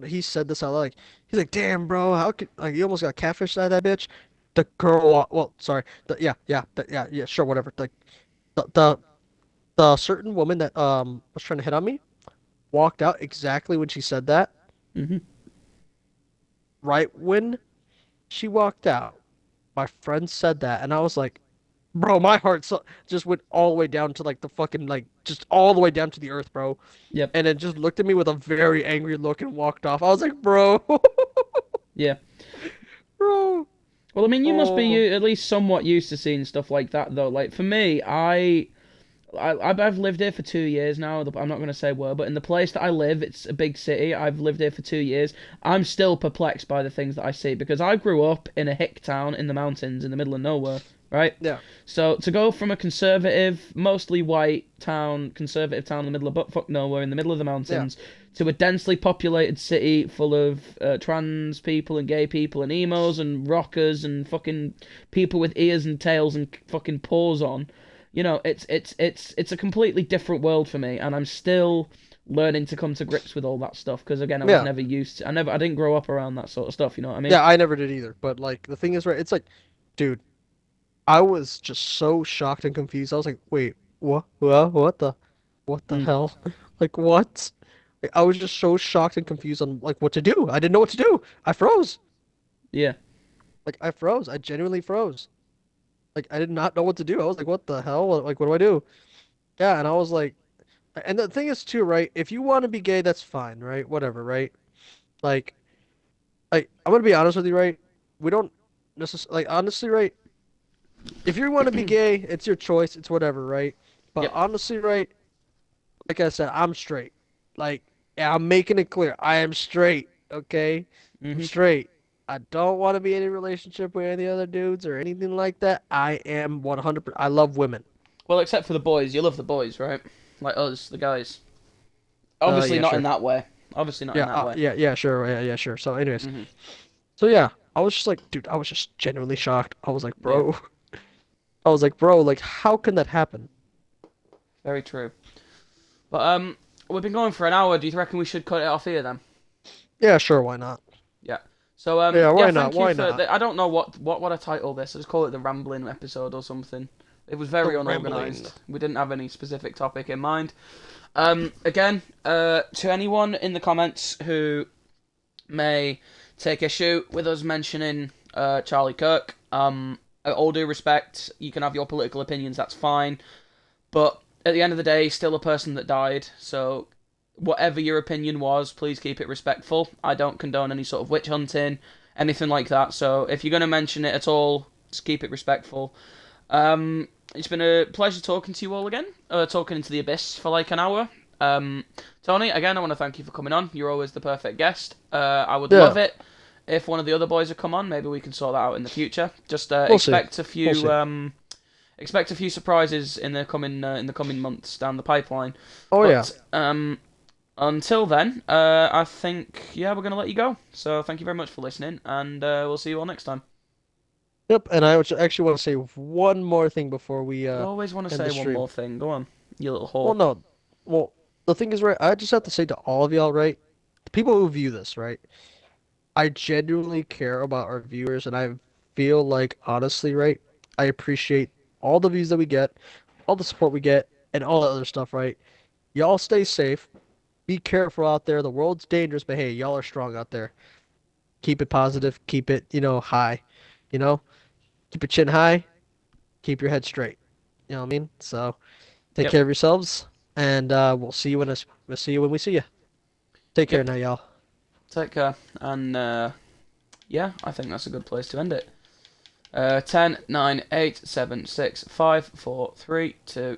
He said this out loud. Like, he's like, damn, bro, how could like you almost got catfished out of that bitch? The girl, well, sorry, yeah, sure, whatever. Like the the the certain woman that was trying to hit on me walked out exactly when she said that. Mhm. Right when she walked out, my friend said that, and I was like, Bro, my heart just went all the way down to like the fucking like just all the way down to the earth, bro. Yep. And it just looked at me with a very angry look and walked off. I was like, bro, Yeah. bro. Well, I mean, you must Oh, be at least somewhat used to seeing stuff like that, though. Like for me, I've lived here for 2 years now. I'm not going to say where, but in the place that I live, it's a big city. I've lived here for 2 years. I'm still perplexed by the things that I see because I grew up in a hick town in the mountains in the middle of nowhere, right? yeah, So to go from a conservative, mostly white town, conservative town in the middle of buttfuck nowhere, in the middle of the yeah, mountains, to a densely populated city full of trans people and gay people and emos and rockers and fucking people with ears and tails and fucking paws on. It's a completely different world for me, and I'm still learning to come to grips with all that stuff because again, I was yeah, never used to. I didn't grow up around that sort of stuff. You know what I mean? yeah. I never did either. But like the thing is, right? It's like, dude, I was just so shocked and confused. I was like, wait, what the Mm, hell? Like what? Like, I was just so shocked and confused on like what to do. I didn't know what to do. I froze. yeah. Like I froze. I genuinely froze. Like I did not know what to do. I was like, what the hell? Like what do I do? Yeah, and I was like, and the thing is too, right? If you want to be gay, that's fine, right? Whatever, right? Like, I'm gonna be honest with you, right? We don't necessarily, like, honestly, right? If you want to be gay, it's your choice. It's whatever, right? But Yep. honestly, right? Like I said, I'm straight. Like, yeah, I'm making it clear. I am straight. Okay, I'm Mhm. straight. I don't want to be in any relationship with any other dudes or anything like that. I am 100%. I love women. Well, except for the boys, you love the boys, right? Like us, the guys. Obviously Yeah, not in sure. that way. Obviously not in that way. Yeah, sure. Yeah, sure. So, anyways, Hmm. so yeah, I was just like, dude, I was just genuinely shocked. I was like, Yeah, bro, I was like, bro, like, how can that happen? very true. But we've been going for an hour. Do you reckon we should cut it off here then? Yeah, sure, why not? Yeah. So Yeah, yeah, why not? thank you Why for. not? I don't know what I title this. I just call it the rambling episode or something. It was The very rambling. unorganized. We didn't have any specific topic in mind. Again, to anyone in the comments who may take issue with us mentioning Charlie Kirk, all due respect, you can have your political opinions. That's fine. But at the end of the day, still a person that died. So whatever your opinion was, please keep it respectful. I don't condone any sort of witch hunting, anything like that. So if you're going to mention it at all, just keep it respectful. It's been a pleasure talking to you all again. Talking into the abyss for like an hour. Um, Tony, again, I want to thank you for coming on. You're always the perfect guest. I would love Yeah, it if one of the other boys would come on. Maybe we can sort that out in the future. Just we'll see. We'll see. expect a few surprises in the coming months down the pipeline. Oh yeah. But until then, I think yeah we're gonna let you go. So thank you very much for listening, and we'll see you all next time. Yep, and I actually want to say one more thing before we You always want to end the say one stream. more thing. Go on, you little Well, whore. no. Well, the thing is, right, I just have to say to all of y'all, right? The people who view this, right? I genuinely care about our viewers, and I feel like, honestly, right? I appreciate all the views that we get, all the support we get, and all the other stuff, right? Y'all stay safe. Be careful out there. The world's dangerous, but hey, y'all are strong out there. Keep it positive. Keep it, high. You know, keep your chin high. Keep your head straight. You know what I mean? So take Yep, care of yourselves, and we'll see you when we see you. Take care yep. now, y'all. Take care, and yeah, I think that's a good place to end it. 10, 9, 8, 7, 6, 5, 4, 3, 2.